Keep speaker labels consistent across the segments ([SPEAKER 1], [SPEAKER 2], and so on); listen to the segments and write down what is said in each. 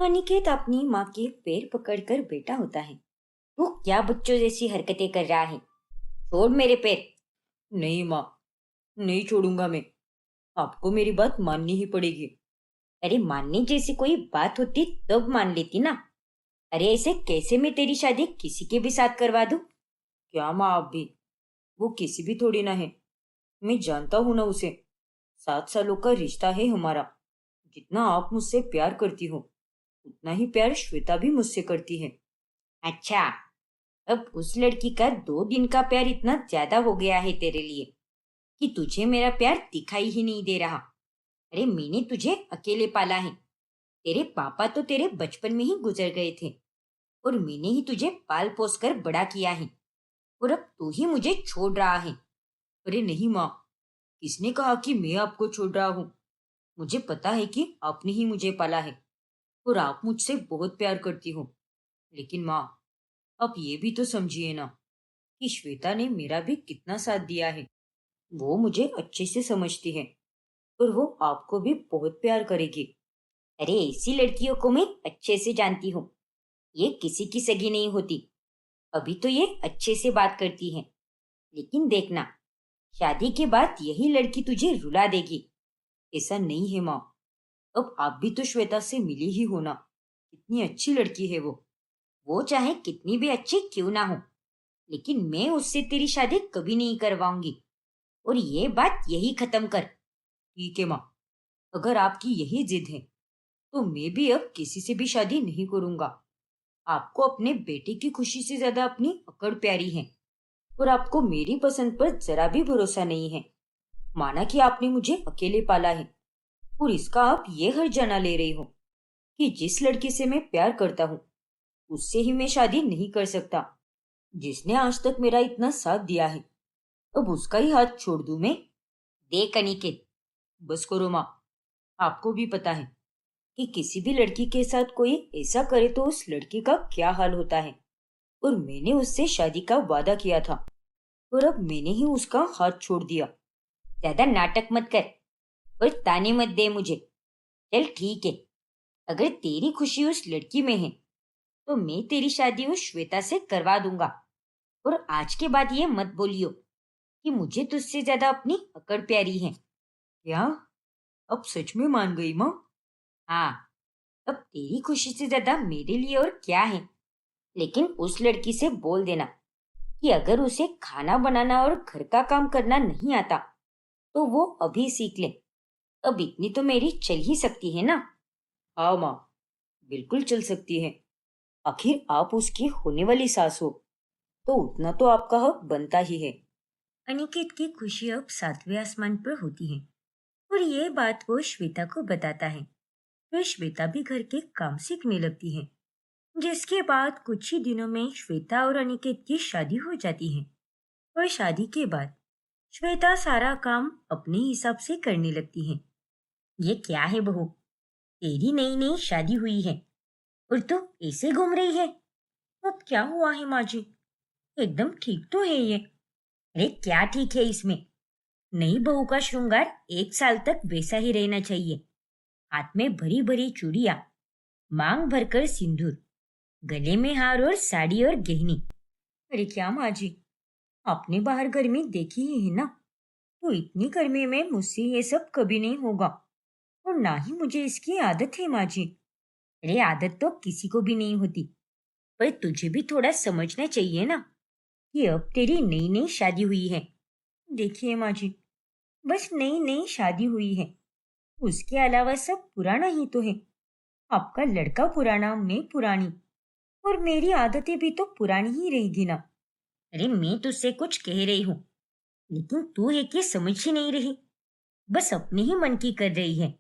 [SPEAKER 1] अनिकेत अपनी माँ के पैर पकड़कर बैठा होता है। तू क्या बच्चों जैसी हरकतें कर रहा है? छोड़ मेरे पैर। नहीं माँ, नहीं छोड़ूंगा मैं। आपको मेरी बात माननी ही पड़ेगी। अरे मानने जैसी कोई बात होती तब मान लेती ना। अरे ऐसे कैसे मैं तेरी शादी किसी के भी साथ करवा दूं? क्या माँ आप भी? वो किसी भी थोड़ी ना है। मैं जानता हूं ना उसे। 7 सालों का रिश्ता है हमारा। जितना आप मुझसे प्यार करती हो उतना ही प्यार श्वेता भी मुझसे करती है। अच्छा, अब उस लड़की का 2 दिन का प्यार इतना ज्यादा हो गया है तेरे लिए कि तुझे मेरा प्यार दिखाई ही नहीं दे रहा। अरे मैंने तुझे अकेले पाला है। तेरे पापा तो तेरे बचपन में ही गुजर गए थे और मैंने ही तुझे पाल पोस कर बड़ा किया है। और अब तू ही मुझे छोड़ रहा है। अरे नहीं माँ, किसने कहा कि मैं आपको छोड़ रहा हूँ? मुझे पता है कि आपने ही मुझे पाला है और आप मुझसे बहुत प्यार करती हो। लेकिन माँ, आप ये भी तो समझिए ना कि श्वेता ने मेरा भी कितना साथ दिया है। वो मुझे अच्छे से समझती है और वो आपको भी बहुत प्यार करेगी। अरे ऐसी लड़कियों को मैं अच्छे से जानती हूँ। ये किसी की सगी नहीं होती। अभी तो ये अच्छे से बात करती है, लेकिन देखना, शादी के बाद यही लड़की तुझे रुला देगी। ऐसा नहीं है माँ। अब आप भी तो श्वेता से मिली ही हो ना। कितनी अच्छी लड़की है वो चाहे कितनी भी अच्छी क्यों ना हो, लेकिन मैं उससे तेरी शादी कभी नहीं करवाऊंगी। और ये बात यही खत्म कर। ठीक है माँ, अगर आपकी यही जिद है तो मैं भी अब किसी से भी शादी नहीं करूंगा। आपको अपने बेटे की खुशी से ज्यादा अपनी अकड़ प्यारी है और आपको मेरी पसंद पर जरा भी भरोसा नहीं है। माना कि आपने मुझे अकेले पाला है और इसका आप ये हर जना ले रही हो कि जिस लड़की से मैं प्यार करता हूँ उससे ही मैं शादी नहीं कर सकता। जिसने आज तक मेरा इतना साथ दिया है, अब उसका ही हाथ छोड़ दूं मैं? देख अनिकेत, बस करो माँ। आपको भी पता है कि किसी भी लड़की के साथ कोई ऐसा करे तो उस लड़की का क्या हाल होता है। और मैंने उससे शादी का वादा किया था और अब मैंने ही उसका हाथ छोड़ दिया। ज्यादा नाटक मत कर और ताने मत दे मुझे। चल ठीक है, अगर तेरी खुशी उस लड़की में है तो मैं तेरी शादी उस श्वेता से करवा दूंगा। और आज के बाद ये मत बोलियो कि मुझे तुझसे ज्यादा अपनी अकड़ प्यारी है। क्या? अब सच में मान गई माँ? हाँ, अब तेरी खुशी से ज्यादा मेरे लिए और क्या है। लेकिन उस लड़की से बोल देना कि अगर उसे खाना बनाना और घर का काम करना नहीं आता तो वो अभी सीख ले। अब इतनी तो मेरी चल ही सकती है ना? हाँ माँ, बिल्कुल चल सकती है। आखिर आप उसकी होने वाली सास हो तो उतना तो आपका हक बनता ही है। अनिकेत की खुशी अब 7वें आसमान पर होती है और ये बात वो श्वेता को बताता है। फिर श्वेता भी घर के काम सीखने लगती है, जिसके बाद कुछ ही दिनों में श्वेता और अनिकेत की शादी हो जाती है। और शादी के बाद श्वेता सारा काम अपने हिसाब से करने लगती है। ये क्या है बहू, तेरी नई नई शादी हुई है और तू ऐसे घूम रही है? अब क्या हुआ है माँ जी? एकदम ठीक तो है ये। अरे क्या ठीक है इसमें? नई बहू का श्रृंगार 1 साल तक वैसा ही रहना चाहिए। हाथ में भरी भरी चूड़ियां, मांग भरकर सिंदूर, गले में हार और साड़ी और गहनी। अरे क्या माँ जी, आपने बाहर गर्मी देखी ही है ना। तो इतनी गर्मी में मुझसे ये सब कभी नहीं होगा और ना ही मुझे इसकी आदत है माँ जी। अरे आदत तो किसी को भी नहीं होती, पर तुझे भी थोड़ा समझना चाहिए ना कि अब तेरी नई नई शादी हुई है। देखिए माँ जी, बस नई नई शादी हुई है, उसके अलावा सब पुराना ही तो है। आपका लड़का पुराना, मैं पुरानी, और मेरी आदतें भी तो पुरानी ही रहेगी ना। अरे मैं तुझसे कुछ कह रही हूँ, लेकिन तू है कि समझ ही नहीं रही, बस अपने ही मन की कर रही है।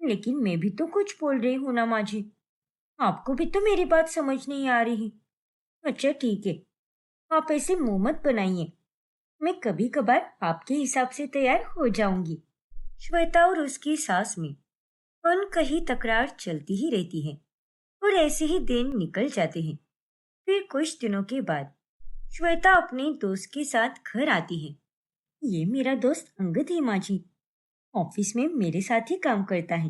[SPEAKER 1] लेकिन मैं भी तो कुछ बोल रही हूँ ना माँ जी, आपको भी तो मेरी बात समझ नहीं आ रही। अच्छा ठीक है, आप ऐसे मुंह मत बनाइए। मैं कभी कभार आपके हिसाब से तैयार हो जाऊंगी। श्वेता और उसकी सास में कहीं तकरार चलती ही रहती है और ऐसे ही दिन निकल जाते हैं। फिर कुछ दिनों के बाद श्वेता अपने दोस्त के साथ घर आती है। ये मेरा दोस्त अंगद है माँ जी, ऑफिस में मेरे साथ ही काम करता है।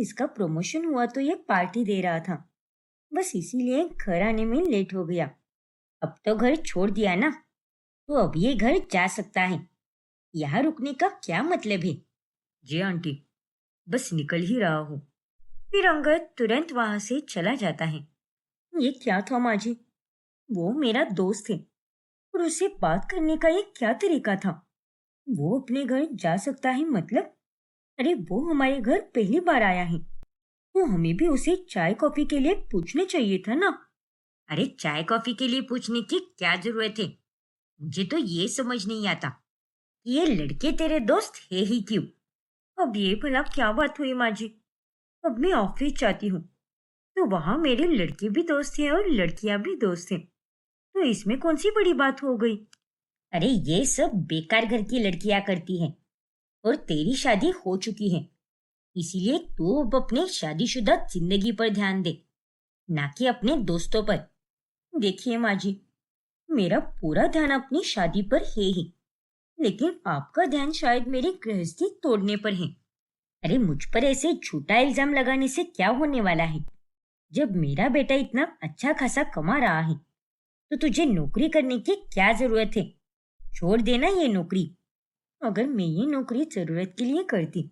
[SPEAKER 1] इसका प्रमोशन हुआ तो ये पार्टी दे रहा था, बस इसीलिए घर आने में लेट हो गया। अब तो घर छोड़ दिया ना, तो अब ये घर जा सकता है। यहाँ रुकने का क्या मतलब है? जी आंटी, बस निकल ही रहा हूँ। फिर अंगद तुरंत वहां से चला जाता है। ये क्या था माँ जी? वो मेरा दोस्त है और उससे बात करने का ये क्या तरीका था? वो अपने घर जा सकता है मतलब? अरे वो हमारे घर पहली बार आया है, तो हमें भी उसे चाय कॉफी के लिए पूछने चाहिए था ना। अरे चाय कॉफी के लिए पूछने की क्या जरूरत है? मुझे तो ये समझ नहीं आता कि ये लड़के तेरे दोस्त है ही क्यों। अब ये भला क्या बात हुई माँ जी? अब मैं ऑफिस जाती हूँ तो वहां मेरे लड़के भी दोस्त हैं और लड़कियां भी दोस्त हैं, तो इसमें कौन सी बड़ी बात हो गई? अरे ये सब बेकार घर की लड़कियां करती हैं और तेरी शादी हो चुकी है, इसीलिए तू अब अपने शादीशुदा जिंदगी पर ध्यान दे, ना कि अपने दोस्तों पर। देखिए माँ जी, मेरा पूरा ध्यान अपनी शादी पर है ही, लेकिन आपका ध्यान शायद मेरी गृहस्थी तोड़ने पर है। अरे मुझ पर ऐसे झूठा इल्जाम लगाने से क्या होने वाला है? जब मेरा बेटा इतना अच्छा खासा कमा रहा है, तो तुझे नौकरी करने की क्या जरूरत है? छोड़ देना ये नौकरी। अगर मैं ये नौकरी जरूरत के लिए करती,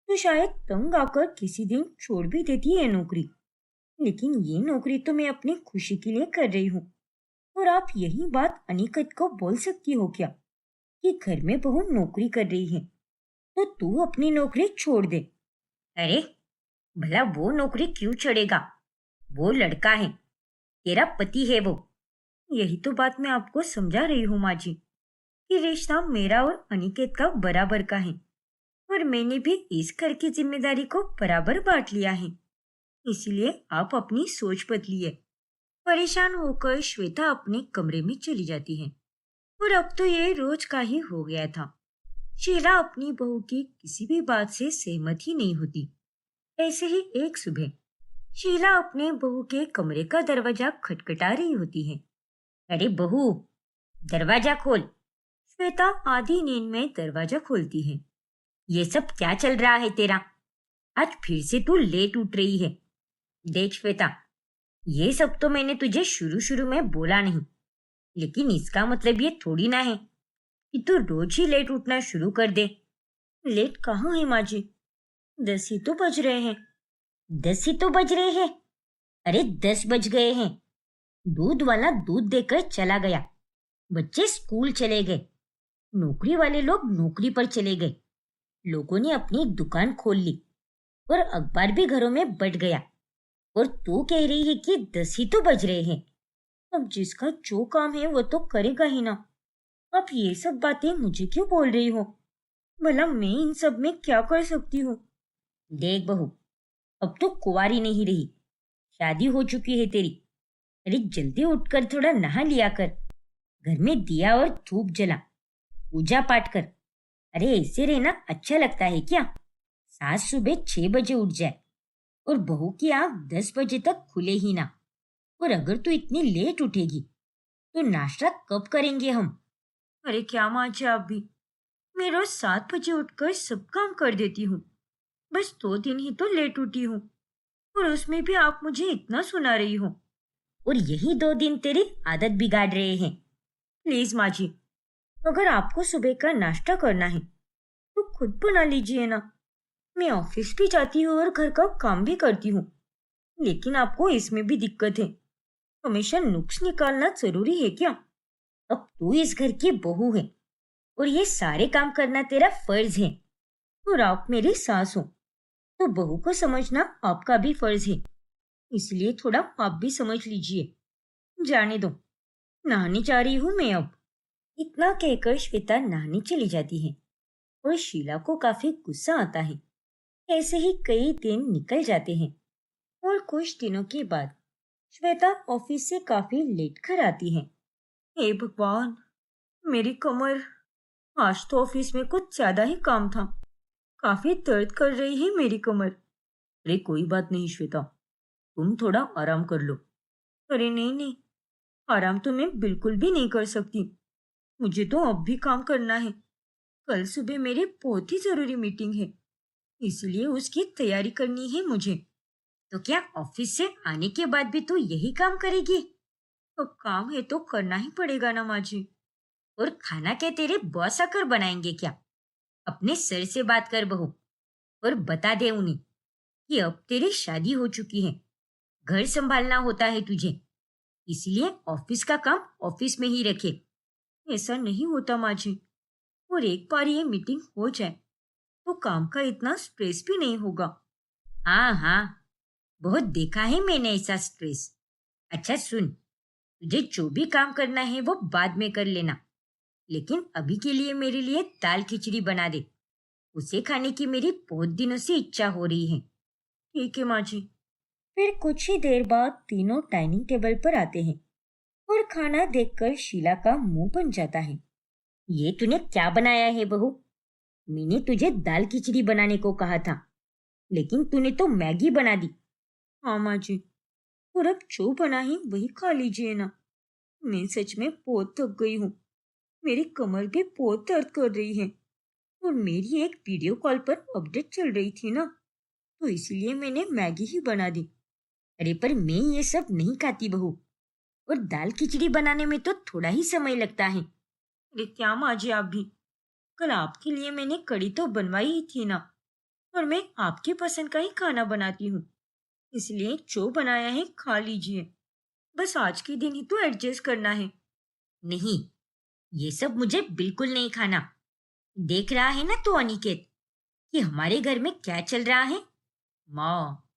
[SPEAKER 1] तो शायद तंग आकर किसी दिन छोड़ भी देती ये नौकरी। लेकिन ये नौकरी तो मैं अपनी खुशी के लिए कर रही हूँ। और आप यही बात अनिकत को बोल सकती हो क्या कि घर में बहू नौकरी कर रही है, तो तू अपनी नौकरी छोड़ दे। अरे भला वो नौकरी क्यों छोड़ेगा? वो लड़का है, तेरा पति है वो। यही तो बात मैं आपको समझा रही हूँ माँ जी, कि रिश्ता मेरा और अनिकेत का बराबर का है और मैंने भी इस घर की जिम्मेदारी को बराबर बांट लिया है। इसीलिए आप अपनी सोच बदलिए। परेशान होकर श्वेता अपने कमरे में चली जाती है और अब तो ये रोज का ही हो गया था। शीला अपनी बहू की किसी भी बात से सहमत ही नहीं होती। ऐसे ही एक सुबह शीला अपने बहू के कमरे का दरवाजा खटखटा रही होती है। अरे बहू, दरवाजा खोल। श्वेता आधी नींद में दरवाजा खोलती है। ये सब क्या चल रहा है तेरा? आज फिर से तू लेट उठ रही है। देख श्वेता, ये सब तो मैंने तुझे शुरू शुरू में बोला नहीं, लेकिन इसका मतलब ये थोड़ी ना है कि तू रोज ही लेट उठना शुरू कर दे। लेट कहाँ है माँ जी? 10 ही तो बज रहे हैं। 10 ही तो बज रहे हैं? अरे 10 बज गए हैं। दूध वाला दूध देकर चला गया, बच्चे स्कूल चले गए, नौकरी वाले लोग नौकरी पर चले गए, लोगों ने अपनी दुकान खोल ली और अखबार भी घरों में बंट गया, और तू कह रही है कि 10 ही तो बज रहे हैं। अब जिसका जो काम है वो तो करेगा ही ना। अब ये सब बातें मुझे क्यों बोल रही हो? भला मैं इन सब में क्या कर सकती हूँ? देख बहू, अब तो कुंवारी नहीं रही, शादी हो चुकी है तेरी। अरे जल्दी उठकर थोड़ा नहा लिया कर, घर में दिया और धूप जला, पूजा पाठ कर। अरे ऐसे रहना अच्छा लगता है क्या? सास सुबह 6 बजे उठ जाए और बहू की आंख 10 बजे तक खुले ही ना। और अगर तू इतनी लेट उठेगी तो नाश्ता कब करेंगे हम? अरे क्या माँ जी आप भी, मैं रोज 7 बजे उठकर सब काम कर देती हूँ। बस 2 दिन ही तो लेट उठी हूँ और उसमें भी आप मुझे इतना सुना रही हो। और यही 2 दिन तेरी आदत बिगाड़ रहे हैं। प्लीज माँ जी, अगर आपको सुबह का नाश्ता करना है तो खुद बना लीजिए ना। मैं ऑफिस भी जाती हूँ और घर का काम भी करती हूँ, लेकिन आपको इसमें भी दिक्कत है। हमेशा नुक्स निकालना जरूरी है क्या? अब तू इस घर की बहू है और ये सारे काम करना तेरा फर्ज है। और आप मेरी सास हो, तो बहू को समझना आपका भी फर्ज है। इसलिए थोड़ा आप भी समझ लीजिए। जाने दो, नहाने जा रही हूँ मैं अब। इतना कहकर श्वेता नहाने चली जाती है और शीला को काफी गुस्सा आता है। ऐसे ही कई दिन निकल जाते हैं और कुछ दिनों के बाद श्वेता ऑफिस से काफी लेट घर आती है। हे भगवान, मेरी कमर! आज तो ऑफिस में कुछ ज्यादा ही काम था। काफी दर्द कर रही है मेरी कमर। अरे कोई बात नहीं श्वेता, तुम थोड़ा आराम कर लो। अरे नहीं नहीं, आराम तो मैं बिल्कुल भी नहीं कर सकती। मुझे तो अब भी काम करना है। कल सुबह मेरी बहुत ही जरूरी मीटिंग है। इसलिए उसकी तैयारी करनी है मुझे। तो क्या ऑफिस से आने के बाद भी तू यही काम करेगी? तो काम है तो करना ही पड़ेगा ना माँ जी। और खाना क्या तेरे बॉस आकर बनाएंगे क्या? अपने सर से बात कर बहू, और बता दे उन्हें कि अब तेरी शादी हो चुकी है, घर संभालना होता है तुझे, इसलिए ऑफिस का काम ऑफिस में ही रखे। ऐसा नहीं होता माँ जी। और एक बार ये मीटिंग हो जाए तो काम का इतना स्ट्रेस भी नहीं होगा। हाँ हाँ, बहुत देखा है मैंने ऐसा स्ट्रेस। अच्छा सुन, तुझे जो भी काम करना है वो बाद में कर लेना, लेकिन अभी के लिए मेरे लिए दाल खिचड़ी बना दे। उसे खाने की मेरी बहुत दिनों से इच्छा हो रही है। ठीक है माँ जी। फिर कुछ ही देर बाद तीनों डाइनिंग टेबल पर आते हैं और खाना देखकर शीला का मुंह बन जाता है। ये तूने क्या बनाया है बहू? मैंने तुझे दाल खिचड़ी बनाने को कहा था, लेकिन तूने तो मैगी बना दी। हाँ माँ जी, और अब जो बना है वही खा लीजिए ना। मैं सच में बहुत थक गई हूँ। मेरी कमर भी बहुत दर्द कर रही है, और मेरी एक वीडियो कॉल पर अपडेट चल रही थी ना, तो इसलिए मैंने मैगी ही बना दी। अरे पर मैं ये सब नहीं खाती बहू, और दाल खिचड़ी बनाने में तो थोड़ा ही समय लगता है। अरे क्या माँ जी आप भी, कल आपके लिए मैंने कढ़ी तो बनवाई ही थी ना, और मैं आपकी पसंद का ही खाना बनाती हूँ, इसलिए जो बनाया है खा लीजिए। बस आज के दिन ही तो एडजस्ट करना है। नहीं, ये सब मुझे बिल्कुल नहीं खाना। देख रहा है ना तू अनिकेत कि हमारे घर में क्या चल रहा है? माँ,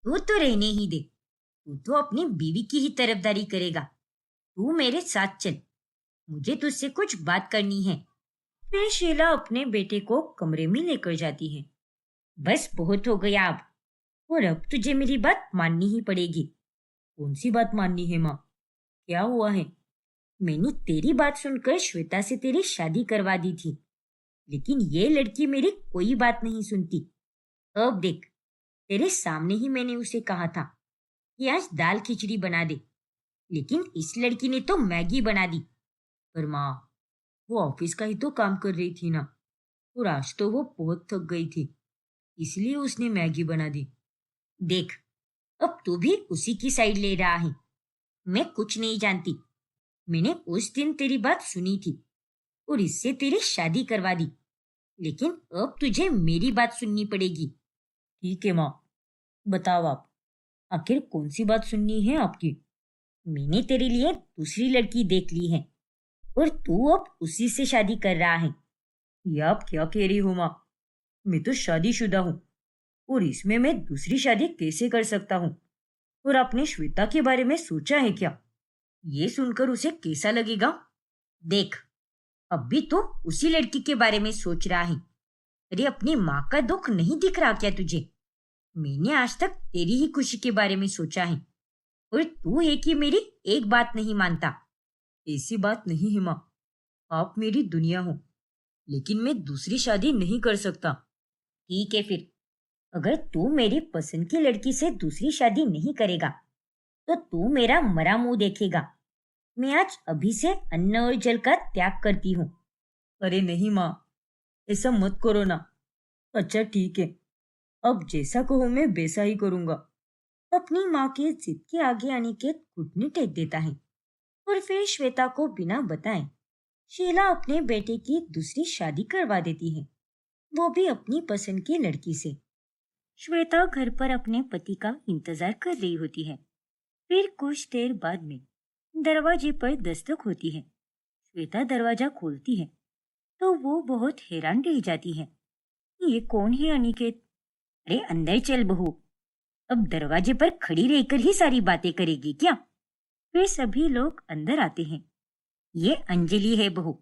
[SPEAKER 1] तू तो रहने ही दे। तू तो अपनी बीवी की ही तरफदारी करेगा। तू मेरे साथ चल, मुझे तुझसे कुछ बात करनी है। फिर शीला अपने बेटे को कमरे में लेकर जाती है। बस बहुत हो गया अब, और अब तुझे मेरी बात माननी ही पड़ेगी। कौन सी बात माननी है माँ? क्या हुआ है? मैंने तेरी बात सुनकर श्वेता से तेरी शादी करवा दी थी, लेकिन ये लड़की मेरी कोई बात नहीं सुनती। अब देख, तेरे सामने ही मैंने उसे कहा था कि आज दाल खिचड़ी बना दे, लेकिन इस लड़की ने तो मैगी बना दी। पर माँ, वो ऑफिस का ही तो काम कर रही थी ना, और आज तो वो बहुत थक गई थी, इसलिए उसने मैगी बना दी। देख, अब तू भी उसी की साइड ले रहा है। मैं कुछ नहीं जानती। मैंने उस दिन तेरी बात सुनी थी और इससे तेरी शादी करवा दी, लेकिन अब तुझे मेरी बात सुननी पड़ेगी। ठीक है माँ, बताओ आप, आखिर कौन सी बात सुननी है आपकी? मैंने तेरे लिए दूसरी लड़की देख ली है, और तू अब उसी से शादी कर रहा है। ये आप क्या कह रही हो माँ? मैं तो शादीशुदा हूँ, और इसमें मैं दूसरी शादी कैसे कर सकता हूँ? और आपने श्वेता के बारे में सोचा है क्या? ये सुनकर उसे कैसा लगेगा? देख, अब भी तो उसी लड़की के बारे में सोच रहा है। अरे अपनी माँ का दुख नहीं दिख रहा क्या तुझे? मैंने आज तक तेरी ही खुशी के बारे में सोचा है, और तू है कि मेरी एक बात नहीं मानता। ऐसी बात नहीं है माँ, आप मेरी दुनिया हो, लेकिन मैं दूसरी शादी नहीं कर सकता। ठीक है फिर, अगर तू मेरी पसंद की लड़की से दूसरी शादी नहीं करेगा तो तू मेरा मरा मुंह देखेगा। मैं आज अभी से अन्न और जल का त्याग करती हूँ। अरे नहीं माँ, ऐसा मत करो ना। अच्छा ठीक है, अब जैसा कहो मैं वैसा ही करूंगा। अपनी माँ के जिद के आगे अनिकेत घुटने टेक देता है, और फिर श्वेता को बिना बताए शीला अपने बेटे की दूसरी शादी करवा देती है, वो भी अपनी पसंद की लड़की से। श्वेता घर पर अपने पति का इंतजार कर रही होती है। फिर कुछ देर बाद में दरवाजे पर दस्तक होती है। श्वेता दरवाजा खोलती है तो वो बहुत हैरान रह जाती है। ये कौन है अनिकेत? अरे अंदर चल बहू, अब दरवाजे पर खड़ी रहकर ही सारी बातें करेगी क्या? फिर सभी लोग अंदर आते हैं। ये अंजलि है बहू,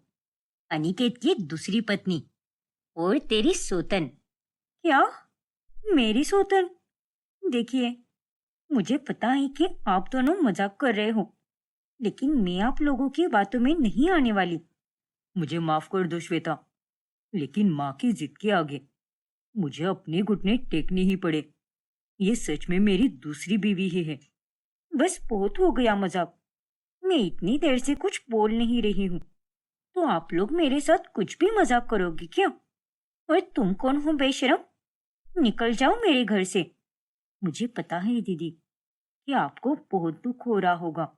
[SPEAKER 1] अनिकेत की दूसरी पत्नी, और तेरी सोतन। क्या? मेरी सोतन? देखिए, मुझे पता है कि आप दोनों मजाक कर रहे हो, लेकिन मैं आप लोगों की बातों में नहीं आने वाली। मुझे माफ कर दो श्वेता, लेकिन माँ की जिद के आगे मुझे अपने घुटने टेकने ही पड़े। ये सच में मेरी दूसरी बीवी ही है। बस बहुत हो गया मजाक। मैं इतनी देर से कुछ बोल नहीं रही हूँ, तो आप लोग मेरे साथ कुछ भी मजाक करोगे क्या? और तुम कौन हो बेशरम? निकल जाओ मेरे घर से। मुझे पता है दीदी कि आपको बहुत दुख हो रहा होगा,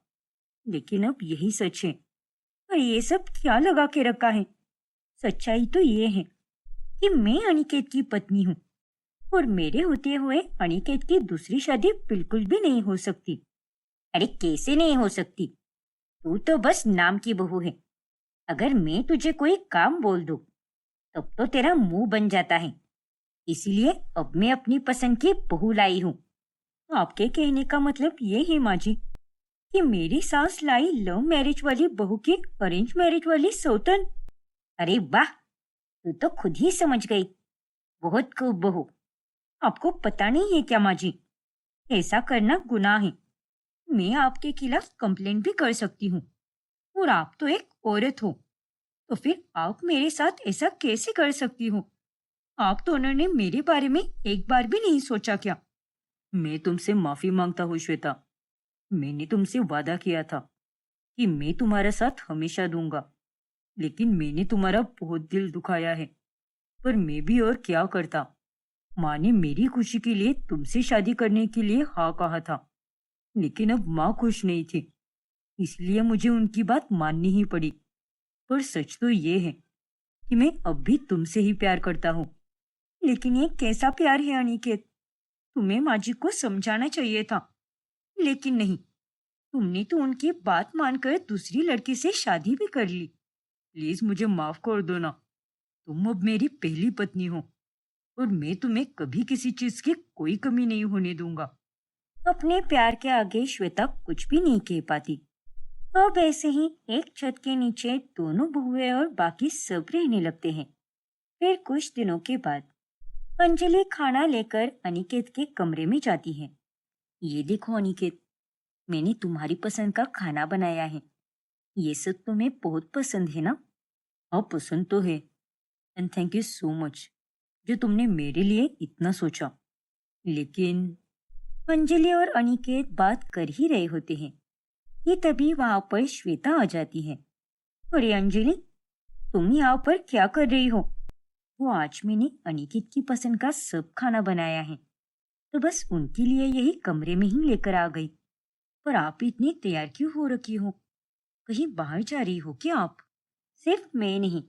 [SPEAKER 1] लेकिन अब यही सच है। और ये सब क्या लगा के रखा है? सच्चाई तो ये है कि मैं अनिकेत की पत्नी हूँ और मेरे होते हुए अनिकेत की दूसरी शादी बिल्कुल भी नहीं हो सकती। अरे कैसे नहीं हो सकती? तू तो बस नाम की बहू है। अगर मैं तुझे कोई काम बोल दूं, तब तो तेरा मुंह बन जाता है। इसीलिए अब मैं अपनी पसंद की बहू लाई हूँ। आपके कहने का मतलब ये है माँ जी कि मेरी सास लाई लव मैरिज वाली बहू की अरेंज मैरिज वाली सौतन? अरे वाह, तू तो खुद ही समझ गई। बहुत खूब बहू। आपको पता नहीं है क्या माँ जी, ऐसा करना गुनाह है। मैं आपके खिलाफ कंप्लेंट भी कर सकती हूँ। और आप तो एक औरत हो, तो फिर आप मेरे साथ ऐसा कैसे कर सकती हो? आप दोनों ने मेरे बारे में एक बार भी नहीं सोचा क्या? मैं तुमसे माफी मांगता हूँ श्वेता। मैंने तुमसे वादा किया था कि मैं तुम्हारा साथ हमेशा दूंगा, लेकिन मैंने तुम्हारा बहुत दिल दुखाया है। पर मैं भी और क्या करता। माँ ने मेरी खुशी के लिए तुमसे शादी करने के लिए हाँ कहा था, लेकिन अब माँ खुश नहीं थी, इसलिए मुझे उनकी बात माननी ही पड़ी। पर सच तो ये है कि मैं अब भी तुमसे ही प्यार करता हूँ। लेकिन ये कैसा प्यार है अनिकेत? तुम्हें माँ जी को समझाना चाहिए था, लेकिन नहीं। तुमने तो उनकी बात मानकर दूसरी लड़की से शादी भी कर ली। प्लीज मुझे माफ कर दो ना। तुम अब मेरी पहली पत्नी हो और मैं तुम्हें कभी किसी चीज की कोई कमी नहीं होने दूंगा। अपने प्यार के आगे श्वेता कुछ भी नहीं कह पाती। अब ऐसे ही एक छत के नीचे दोनों बहुएं और बाकी सब रहने लगते हैं। फिर कुछ दिनों के बाद अंजलि खाना लेकर अनिकेत के कमरे में जाती है। ये देखो अनिकेत, मैंने तुम्हारी पसंद का खाना बनाया है। ये सब तुम्हें बहुत पसंद है ना? हाँ पसंद तो है। And thank you so much जो तुमने मेरे लिए इतना सोचा। लेकिन अंजलि और अनिकेत बात कर ही रहे होते हैं कि तभी वहां पर श्वेता आ जाती है। अरे अंजलि, तुम यहाँ पर क्या कर रही हो? वो आज मैंने अनिकेत की पसंद का सब खाना बनाया है, तो बस उनके लिए यही कमरे में ही लेकर आ गई। पर आप इतनी तैयार क्यों हो रखी हो? कहीं बाहर जा रही हो क्या आप? सिर्फ मैं नहीं,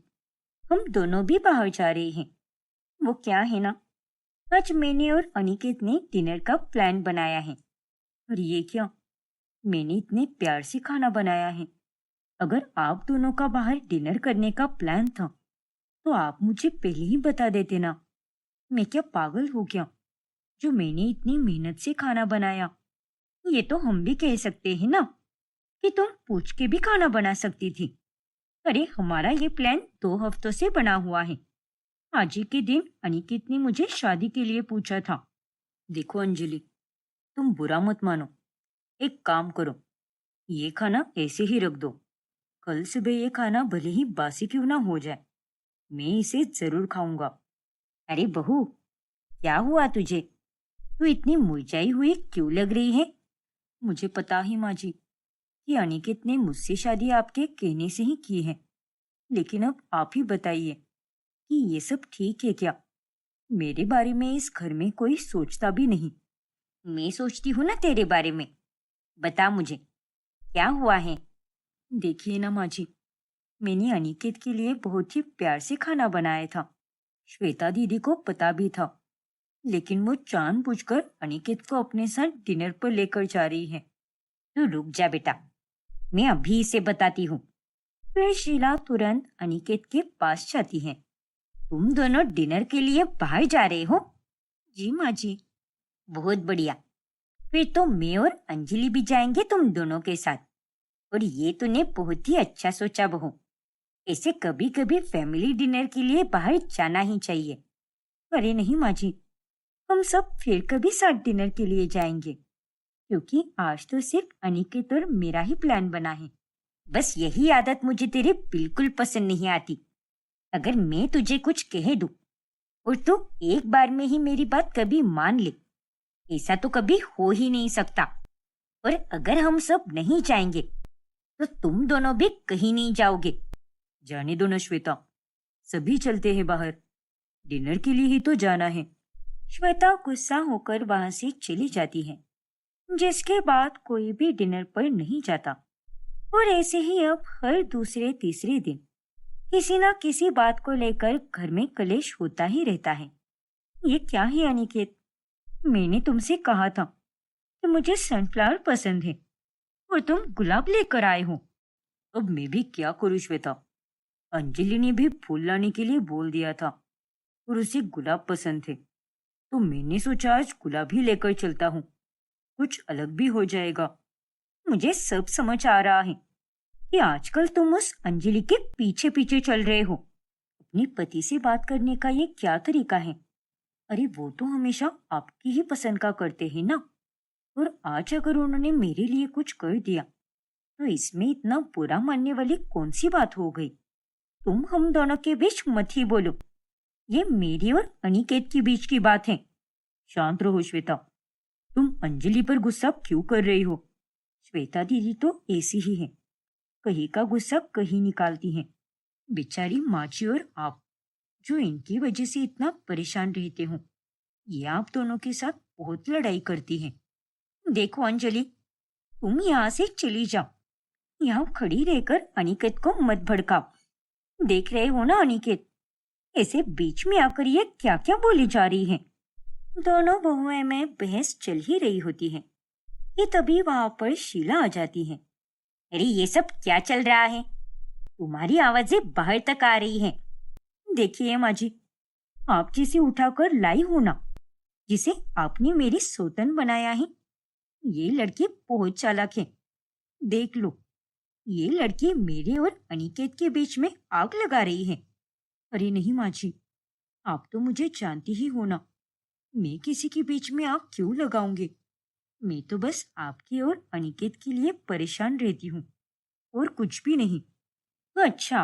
[SPEAKER 1] हम दोनों भी बाहर जा रहे हैं। वो क्या है ना, आज मैंने और अनिकेत ने डिनर का प्लान बनाया है। और ये क्या, मैंने इतने प्यार से खाना बनाया है। अगर आप दोनों का बाहर डिनर करने का प्लान था, तो आप मुझे पहले ही बता देते ना। मैं क्या पागल हो क्या जो मैंने इतनी मेहनत से खाना बनाया? ये तो हम भी कह सकते हैं ना कि तुम पूछ के भी खाना बना सकती थी। अरे हमारा ये प्लान 2 हफ्तों से बना हुआ है। आज ही के दिन अनिकेत ने मुझे शादी के लिए पूछा था। देखो अंजलि, तुम बुरा मत मानो। एक काम करो, ये खाना ऐसे ही रख दो। कल सुबह ये खाना भले ही बासी क्यों ना हो जाए, मैं इसे जरूर खाऊंगा। अरे बहू, क्या हुआ तुझे? तू इतनी मुरझाई हुई क्यों लग रही है? मुझे पता है माँ जी कि अनिकेत ने मुझसे शादी आपके कहने से ही की है, लेकिन अब आप ही बताइए कि ये सब ठीक है क्या? मेरे बारे में इस घर में कोई सोचता भी नहीं। मैं सोचती हूँ ना तेरे बारे में। बता मुझे, क्या हुआ है? देखिए ना माँ जी, मैंने अनिकेत के लिए बहुत ही प्यार से खाना बनाया था। श्वेता दीदी को पता भी था, लेकिन वो जानबूझकर अनिकेत को अपने साथ डिनर पर लेकर जा रही है। तू रुक जा बेटा, मैं अभी इसे बताती हूँ। फिर शीला तुरंत अनिकेत के पास जाती है। तुम दोनों डिनर के लिए बाहर जा रहे हो? जी माँ जी। बहुत बढ़िया। फिर तो मैं और अंजलि भी जाएंगे तुम दोनों के साथ। और ये तूने बहुत ही अच्छा सोचा बहू। ऐसे कभी कभी फैमिली डिनर के लिए बाहर जाना ही चाहिए। अरे नहीं माँ जी, हम सब फिर कभी साथ डिनर के लिए जाएंगे, क्योंकि आज तो सिर्फ अनिकेत और मेरा ही प्लान बना है। बस यही आदत मुझे तेरे बिल्कुल पसंद नहीं आती। अगर मैं तुझे कुछ कह दूं और तू एक बार में ही मेरी बात कभी मान ले, ऐसा तो कभी हो ही नहीं सकता। और अगर हम सब नहीं जाएंगे, तो तुम दोनों भी कहीं नहीं जाओगे। जाने दो ना श्वेता, सभी चलते हैं बाहर। डिनर के लिए ही तो जाना है। श्वेता गुस्सा होकर वहां से चली जाती है, जिसके बाद कोई भी डिनर पर नहीं जाता। और ऐसे ही अब हर दूसरे तीसरे दिन किसी ना किसी बात को लेकर घर में कलेश होता ही रहता है। ये क्या है अनिकेत? मैंने तुमसे कहा था कि मुझे सनफ्लावर पसंद है और तुम गुलाब लेकर आए हो। अब मैं भी क्या करूं श्वेता? अंजलि ने भी फूल लाने के लिए बोल दिया था और उसे गुलाब पसंद थे, तो मैंने सोचा आज गुलाब ही लेकर चलता हूँ, कुछ अलग भी हो जाएगा। मुझे सब समझ आ रहा है कि आजकल तुम उस अंजलि के पीछे पीछे चल रहे हो। अपने पति से बात करने का ये क्या तरीका है? अरे वो तो हमेशा आपकी ही पसंद का करते हैं ना। और आज अगर उन्होंने मेरे लिए कुछ कर दिया तो इसमें इतना बुरा मानने वाली कौन सी बात हो गई? तुम हम दोनों के बीच मत ही बोलो, ये मेरी और अनिकेत के बीच की बात है। शांत रहो श्वेता, तुम अंजलि पर गुस्सा क्यों कर रही हो? श्वेता दीदी तो ऐसी ही है, कहीं का गुस्सा कहीं निकालती हैं। बेचारी माची और आप, जो इनकी वजह से इतना परेशान रहते हो, ये आप दोनों के साथ बहुत लड़ाई करती हैं। देखो अंजलि, तुम यहाँ से चली जाओ, यहाँ खड़ी रहकर अनिकेत को मत भड़काओ। देख रहे हो ना अनिकेत, ऐसे बीच में आकर ये क्या क्या बोली जा रही है। दोनों बहुएं में बहस चल ही रही होती है कि तभी वहां पर शीला आ जाती है। अरे ये सब क्या चल रहा है? तुम्हारी आवाजें बाहर तक आ रही हैं। देखिए माँ जी, आप जिसे उठाकर लाई हो ना, जिसे आपने मेरी सौतन बनाया है, ये लड़की बहुत चालाक है। देख लो, ये लड़की मेरे और अनिकेत के बीच में आग लगा रही है। अरे नहीं माँ जी, आप तो मुझे जानती ही हो ना, मैं किसी के बीच में आग क्यों लगाऊंगी? मैं तो बस आपके और अनिकेत के लिए परेशान रहती हूँ और कुछ भी नहीं। अच्छा,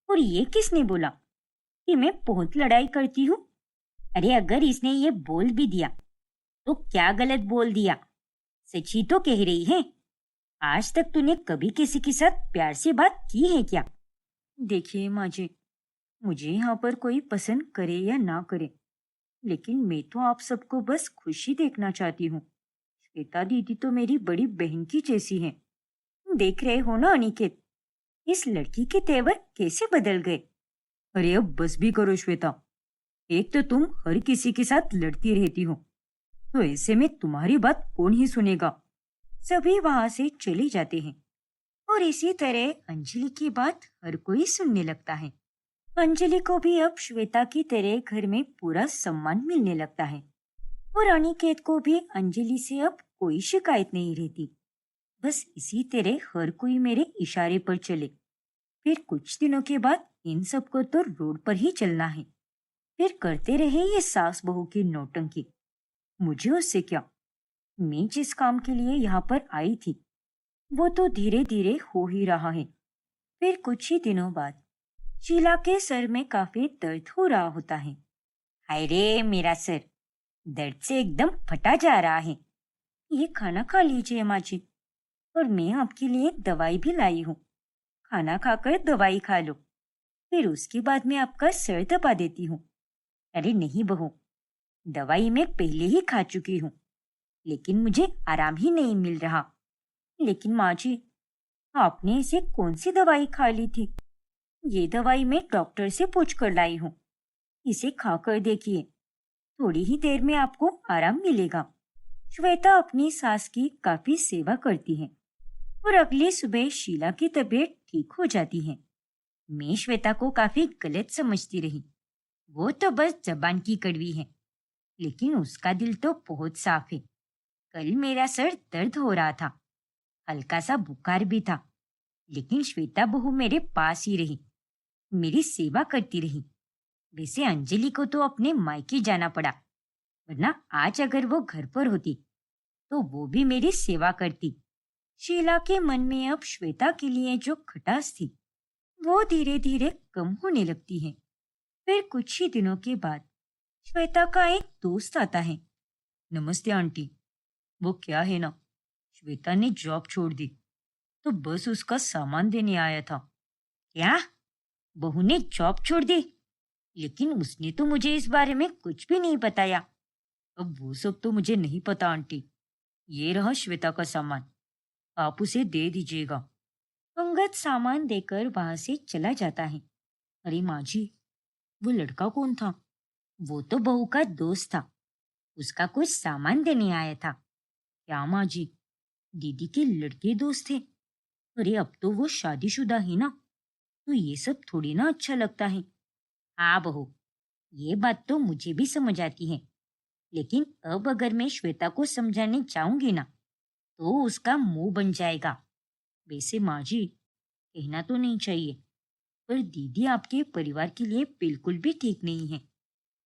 [SPEAKER 1] और ये किसने बोला कि मैं बहुत लड़ाई करती हूँ? अरे अगर इसने ये बोल भी दिया तो क्या गलत बोल दिया? सच ही तो कह रही है। आज तक तूने कभी किसी के साथ प्यार से बात की है क्या? देखिए माँ जी, मुझे यहाँ पर कोई पसंद करे या ना करे, लेकिन मैं तो आप सबको बस खुशी देखना चाहती हूँ। श्वेता दीदी तो मेरी बड़ी बहन की जैसी है। देख रहे हो ना अनिकेत, इस लड़की के तेवर कैसे बदल गए। अरे अब बस भी करो श्वेता, एक तो तुम हर किसी के साथ लड़ती रहती हो, तो ऐसे में तुम्हारी बात कौन ही सुनेगा। सभी वहां से चले जाते हैं और इसी तरह अंजलि की बात हर कोई सुनने लगता है। अंजलि को भी अब श्वेता की तरह घर में पूरा सम्मान मिलने लगता है और अनिकेत को भी अंजलि से अब कोई शिकायत नहीं रहती। बस इसी तरह हर कोई मेरे इशारे पर चले। फिर कुछ दिनों के बाद इन सबको तो रोड पर ही चलना है। फिर करते रहे ये सास बहू की नौटंकी। मुझे उससे क्या? मैं जिस काम के लिए यहाँ पर आई थी वो तो धीरे धीरे हो ही रहा है। फिर कुछ ही दिनों बाद शीला के सर में काफी दर्द हो रहा होता है। हाय रे मेरा सर, दर्द से एकदम फटा जा रहा है। ये खाना खा लीजिए माँ जी, और मैं आपके लिए दवाई भी लाई हूँ। खाना खाकर दवाई खा लो, फिर उसके बाद मैं आपका सर दबा देती हूँ। अरे नहीं बहू, दवाई मैं पहले ही खा चुकी हूँ, लेकिन मुझे आराम ही नहीं मिल रहा। लेकिन माँ जी, आपने इसे कौन सी दवाई खा ली थी? ये दवाई मैं डॉक्टर से पूछ कर लाई हूँ। इसे खाकर देखिए, थोड़ी ही देर में आपको आराम मिलेगा। श्वेता अपनी सास की काफी सेवा करती है और अगली सुबह शीला की तबीयत ठीक हो जाती है। मैं श्वेता को काफी गलत समझती रही। वो तो बस जबान की कड़वी है, लेकिन उसका दिल तो बहुत साफ है। कल मेरा सर दर्द हो रहा था, हल्का सा बुखार भी था, लेकिन श्वेता बहू मेरे पास ही रही, मेरी सेवा करती रही। वैसे अंजलि को तो अपने मायके जाना पड़ा, वरना आज अगर वो घर पर होती तो वो भी मेरी सेवा करती। शीला के मन में अब श्वेता के लिए जो खटास थी वो धीरे धीरे कम होने लगती है। फिर कुछ ही दिनों के बाद श्वेता का एक दोस्त आता है। नमस्ते आंटी। वो क्या है ना, श्वेता ने जॉब छोड़ दी तो बस उसका सामान देने आया था। क्या? बहू ने जॉब छोड़ दी? लेकिन उसने तो मुझे इस बारे में कुछ भी नहीं बताया। अब वो सब तो मुझे नहीं पता आंटी। ये रहा श्वेता का सामान, आप उसे दे दीजिएगा। पंकज सामान देकर वहां से चला जाता है। अरे माँ जी, वो लड़का कौन था? वो तो बहू का दोस्त था, उसका कुछ सामान देने आया था। क्या माँ जी, दीदी के लड़के दोस्त थे? अरे अब तो वो शादीशुदा है ना, तो ये सब थोड़ी ना अच्छा लगता है। हाँ बहू, ये बात तो मुझे भी समझ आती है, लेकिन अब अगर मैं श्वेता को समझाने जाऊंगी ना, तो उसका मुंह बन जाएगा। वैसे माँ जी, कहना तो नहीं चाहिए, पर दीदी आपके परिवार के लिए बिल्कुल भी ठीक नहीं है।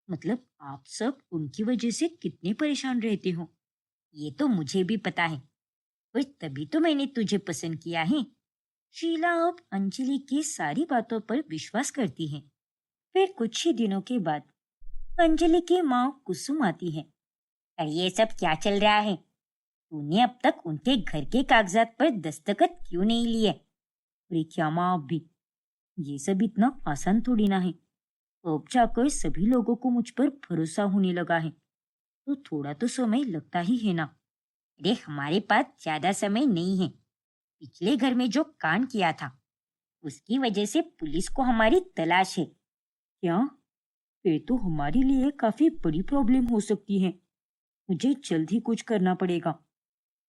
[SPEAKER 1] मतलब आप सब उनकी वजह से कितने परेशान रहते हो, ये तो मुझे भी पता है, पर तभी तो मैंने तुझे पसंद किया है। शीला अब अंजलि की सारी बातों पर विश्वास करती है। फिर कुछ ही दिनों के बाद अंजलि की माँ कुसुम आती है। अरे ये सब क्या चल रहा है? तूने अब तक उनके घर के कागजात पर दस्तखत क्यों नहीं लिए? अरे क्या माँ, आप भी, ये सब इतना आसान थोड़ी ना है। अब जाकर सभी लोगों को मुझ पर भरोसा होने लगा है, तो थोड़ा तो समय लगता ही है ना। अरे हमारे पास ज्यादा समय नहीं है। पिछले घर में जो कांड किया था, उसकी वजह से पुलिस को हमारी तलाश है। क्या? ये तो हमारे लिए काफी बड़ी प्रॉब्लम हो सकती है। मुझे जल्द ही कुछ करना पड़ेगा।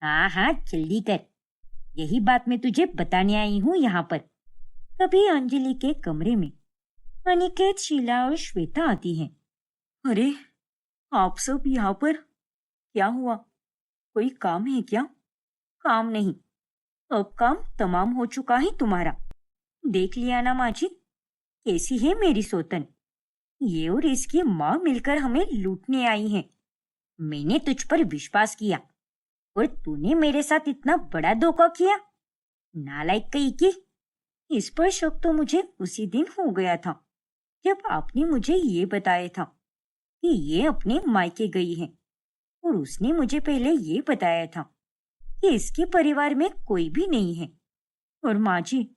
[SPEAKER 1] हाँ हाँ, जल्दी कर, यही बात मैं तुझे बताने आई हूँ यहाँ पर। तभी अंजलि के कमरे में अनिकेत, शीला और श्वेता आती हैं। अरे, आप सब यहाँ पर? क्या हुआ? कोई काम है क्या? काम नहीं, अब काम तमाम हो चुका है तुम्हारा। देख लिया ना माँ जी, कैसी है मेरी सोतन। ये और इसकी माँ मिलकर हमें लूटने आई हैं। मैंने तुझ पर विश्वास किया और तूने मेरे साथ इतना बड़ा धोखा किया। नालायक कहीं की। इस पर शक तो मुझे उसी दिन हो गया था, जब आपने मुझे ये बताया था कि ये अपने मायके गई है, और उसने मुझे पहले ये बताया था कि इसके परिवार में कोई भी नहीं है। और माँ जी,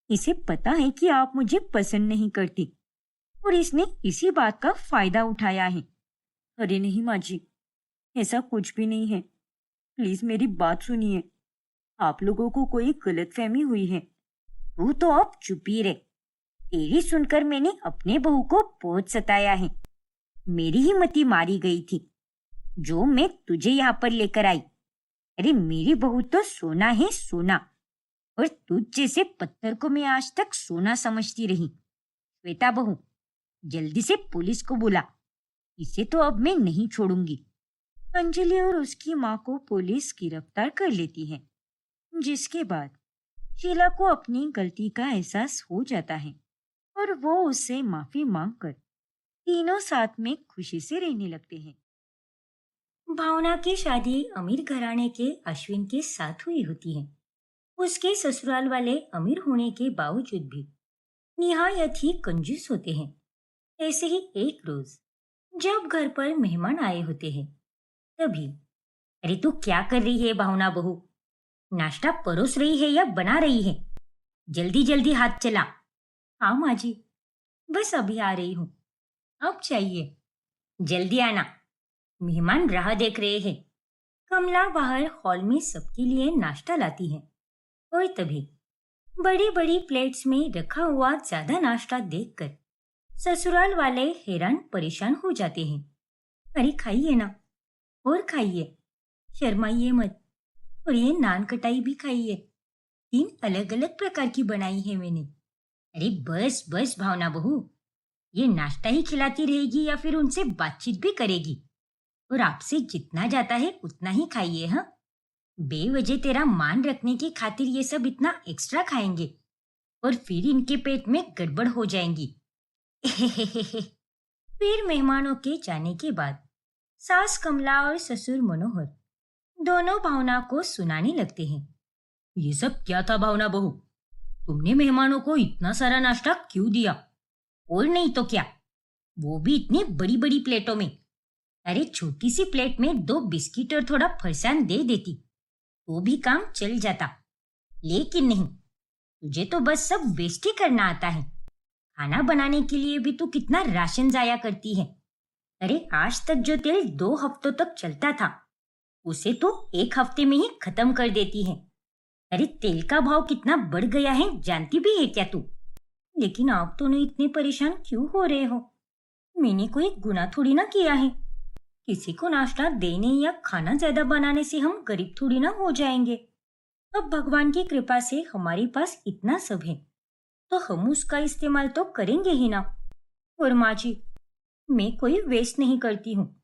[SPEAKER 1] इसे पता है कि आप मुझे पसंद नहीं करती, और इसने इसी बात का फायदा उठाया है। अरे नहीं माँ जी, ऐसा कुछ भी नहीं है। प्लीज मेरी बात सुनिए। आप लोगों को कोई गलतफहमी हुई है। तू तो अब चुप ही रहे। तेरी सुनकर मैंने अपने बहू को बहुत सताया है। मेरी ही मती मारी गई थी, जो मैं तुझे यहाँ पर लेकर आई। अरे मेरी बहू तो सोना है, सोना, और तुझ जैसे पत्थर को मैं आज तक सोना समझती रही। श्वेता बहू, जल्दी से पुलिस को बुला, इसे तो अब मैं नहीं छोड़ूंगी। अंजलि और उसकी माँ को पुलिस गिरफ्तार कर लेती है, जिसके बाद शीला को अपनी गलती का एहसास हो जाता है, और वो उससे माफी मांगकर तीनों साथ में खुशी से रहने लगते हैं। भावना की शादी अमीर घराने के अश्विन के साथ हुई होती है। उसके ससुराल वाले अमीर होने के बावजूद भी निहायत ही कंजूस होते हैं। ऐसे ही एक रोज जब घर पर मेहमान आए होते हैं, तभी, अरे तू क्या कर रही है भावना बहू? नाश्ता परोस रही है या बना रही है? जल्दी जल्दी हाथ चला। हाँ माँ जी, बस अभी आ रही हूँ। अब चाहिए, जल्दी आना, मेहमान राह देख रहे हैं। कमला बाहर हॉल में सबके लिए नाश्ता लाती है, और तभी बड़ी बड़ी प्लेट्स में रखा हुआ ज्यादा नाश्ता देखकर ससुराल वाले हैरान परेशान हो जाते हैं। अरे खाइए ना, और खाइए, शर्माइए मत। और ये नान कटाई भी खाइए, 3 अलग अलग प्रकार की बनाई है मैंने। अरे बस बस भावना बहू, ये नाश्ता ही खिलाती रहेगी या फिर उनसे बातचीत भी करेगी? और आपसे जितना जाता है उतना ही खाइए। हाँ, बेवजह तेरा मान रखने की खातिर ये सब इतना एक्स्ट्रा खाएंगे, और फिर इनके पेट में गड़बड़ हो जाएंगी। फिर मेहमानों के जाने के बाद सास कमला और ससुर मनोहर दोनों भावना को सुनाने लगते हैं। ये सब क्या था भावना बहू? तुमने मेहमानों को इतना सारा नाश्ता क्यों दिया? और नहीं तो क्या, वो भी इतनी बड़ी बड़ी प्लेटों में। अरे छोटी सी प्लेट में 2 बिस्किट और थोड़ा फरसान दे देती तो भी काम चल जाता, लेकिन नहीं, तुझे तो बस सब वेस्ट ही करना आता है। खाना बनाने के लिए भी तू कितना राशन जाया करती है। अरे आज तक जो तेल 2 हफ्तों तक चलता था उसे तो 1 हफ्ते में ही खत्म कर देती है। अरे तेल का भाव कितना बढ़ गया है जानती भी है क्या तू? लेकिन आप दोनों इतने परेशान क्यों हो रहे हो? मैंने कोई गुनाह थोड़ी ना किया है। किसी को नाश्ता देने या खाना ज्यादा बनाने से हम गरीब थोड़ी ना हो जाएंगे। अब भगवान की कृपा से हमारे पास इतना सब है तो हम उसका इस्तेमाल तो करेंगे ही ना। और माँ जी, मैं कोई वेस्ट नहीं करती हूँ।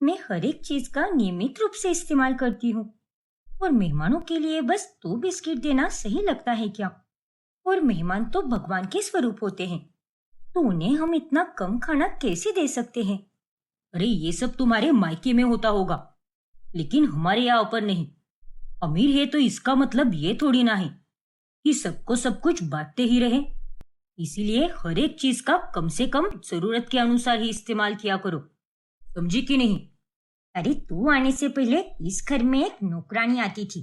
[SPEAKER 1] मैं हर एक चीज का नियमित रूप से इस्तेमाल करती हूँ। और मेहमानों के लिए बस 2 बिस्किट देना सही लगता है क्या? और मेहमान तो भगवान के स्वरूप होते हैं, तो उन्हें हम इतना कम खाना कैसे दे सकते हैं? अरे ये सब तुम्हारे मायके में होता होगा, लेकिन हमारे यहाँ पर नहीं। अमीर है तो इसका मतलब ये थोड़ी ना है कि सबको सब कुछ बांटते ही रहे। इसीलिए हर एक चीज का कम से कम जरूरत के अनुसार ही इस्तेमाल किया करो, समझी कि नहीं? अरे तू आने से पहले इस घर में एक नौकरानी आती थी,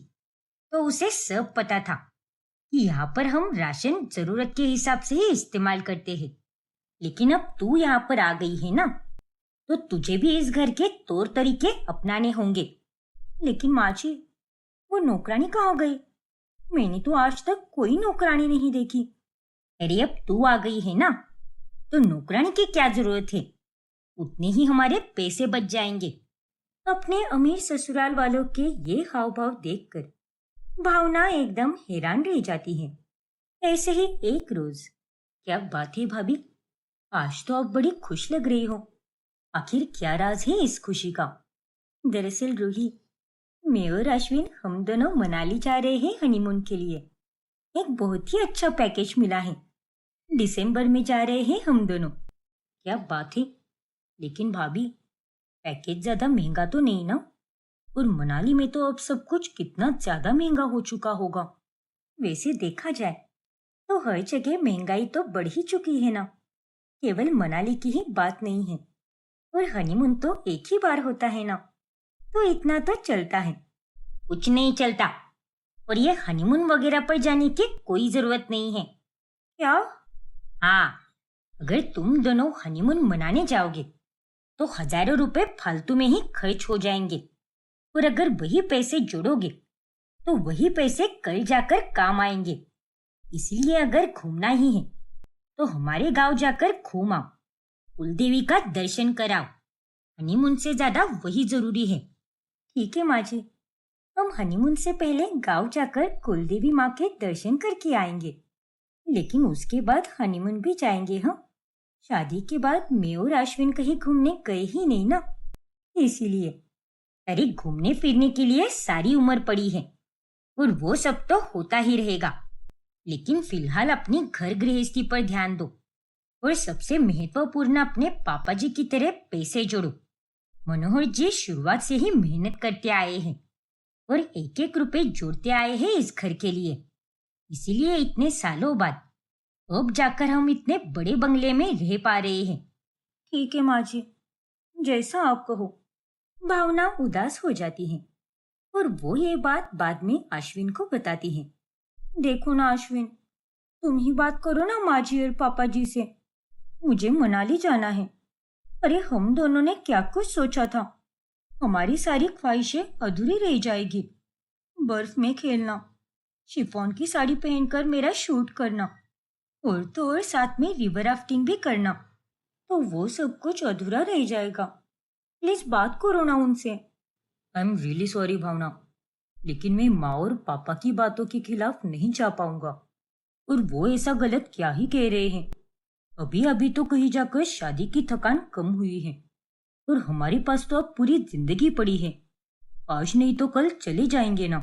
[SPEAKER 1] तो उसे सब पता था कि यहाँ पर हम राशन जरूरत के हिसाब से ही इस्तेमाल करते हैं। लेकिन अब तू यहाँ पर आ गई है ना, तो तुझे भी इस घर के तौर तरीके अपनाने होंगे। लेकिन माँ जी, वो नौकरानी कहाँ गई? मैंने तो आज तक कोई नौकरानी नहीं देखी। अरे अब तू आ गई है ना, तो नौकरानी की क्या जरूरत है? उतने ही हमारे पैसे बच जाएंगे। अपने अमीर ससुराल वालों के ये हाव भाव देखकर भावना एकदम हैरान रह जाती है। ऐसे ही एक रोज, क्या बात है भाभी, आज तो आप बड़ी खुश लग रही हो। आखिर क्या राज है इस खुशी का? दरअसल रूही, मैं और अश्विन हम दोनों मनाली जा रहे हैं हनीमून के लिए। एक बहुत ही अच्छा पैकेज मिला है। दिसंबर में जा रहे हैं हम दोनों। क्या बात है! लेकिन भाभी, पैकेज ज्यादा महंगा तो नहीं ना? और मनाली में तो अब सब कुछ कितना ज्यादा महंगा हो चुका होगा। वैसे देखा जाए तो हर जगह महंगाई तो बढ़ ही चुकी है ना। केवल मनाली की ही बात नहीं है। और हनीमून तो एक ही बार होता है ना, तो इतना तो चलता है। कुछ नहीं चलता। और ये हनीमून वगैरह पर जाने की कोई जरूरत नहीं है। क्या? हाँ, अगर तुम दोनों हनीमून मनाने जाओगे तो हजारों रुपए फालतू में ही खर्च हो जाएंगे। और अगर वही पैसे जोड़ोगे तो वही पैसे कल जाकर काम आएंगे। इसीलिए अगर घूमना ही है तो हमारे गांव जाकर घूम आओ, कुलदेवी का दर्शन कराओ। हनीमून से ज्यादा वही जरूरी है। ठीक है माँ जी, हम हनीमून से पहले गांव जाकर कुलदेवी माँ के दर्शन करके आएंगे। लेकिन उसके बाद हनीमून भी जाएंगे। हाँ, शादी के बाद मैं और अश्विन कहीं घूमने गए ही नहीं ना, इसीलिए। अरे घूमने फिरने के लिए सारी उम्र पड़ी है और वो सब तो होता ही रहेगा। लेकिन फिलहाल अपनी घर गृहस्थी पर ध्यान दो और सबसे महत्वपूर्ण अपने पापा जी की तरह पैसे जोड़ो। मनोहर जी शुरुआत से ही मेहनत करते आए हैं और एक एक रुपए जोड़ते आए हैं इस घर के लिए। इसीलिए इतने सालों बाद अब जाकर हम इतने बड़े बंगले में रह पा रहे हैं। ठीक है माँ जी, जैसा आप कहो। भावना उदास हो जाती है और वो ये बात बाद में अश्विन को बताती है। देखो ना अश्विन, तुम ही बात करो ना माँ जी और पापा जी से। मुझे मनाली जाना है। अरे हम दोनों ने क्या कुछ सोचा था। हमारी सारी ख्वाहिशें अधूरी रह जाएगी। बर्फ में खेलना, शिफॉन की साड़ी पहनकर मेरा शूट करना और तो और साथ में रिवर राफ्टिंग भी करना, तो वो सब कुछ अधूरा रह जाएगा। प्लीज बात करो ना उनसे। आई एम रियली सॉरी भावना, लेकिन मैं माँ और पापा की बातों के खिलाफ नहीं जा पाऊंगा। और वो ऐसा गलत क्या ही कह रहे हैं। अभी अभी तो कहीं जाकर शादी की थकान कम हुई है और हमारे पास तो अब पूरी जिंदगी पड़ी है। आज नहीं तो कल चले जाएंगे ना।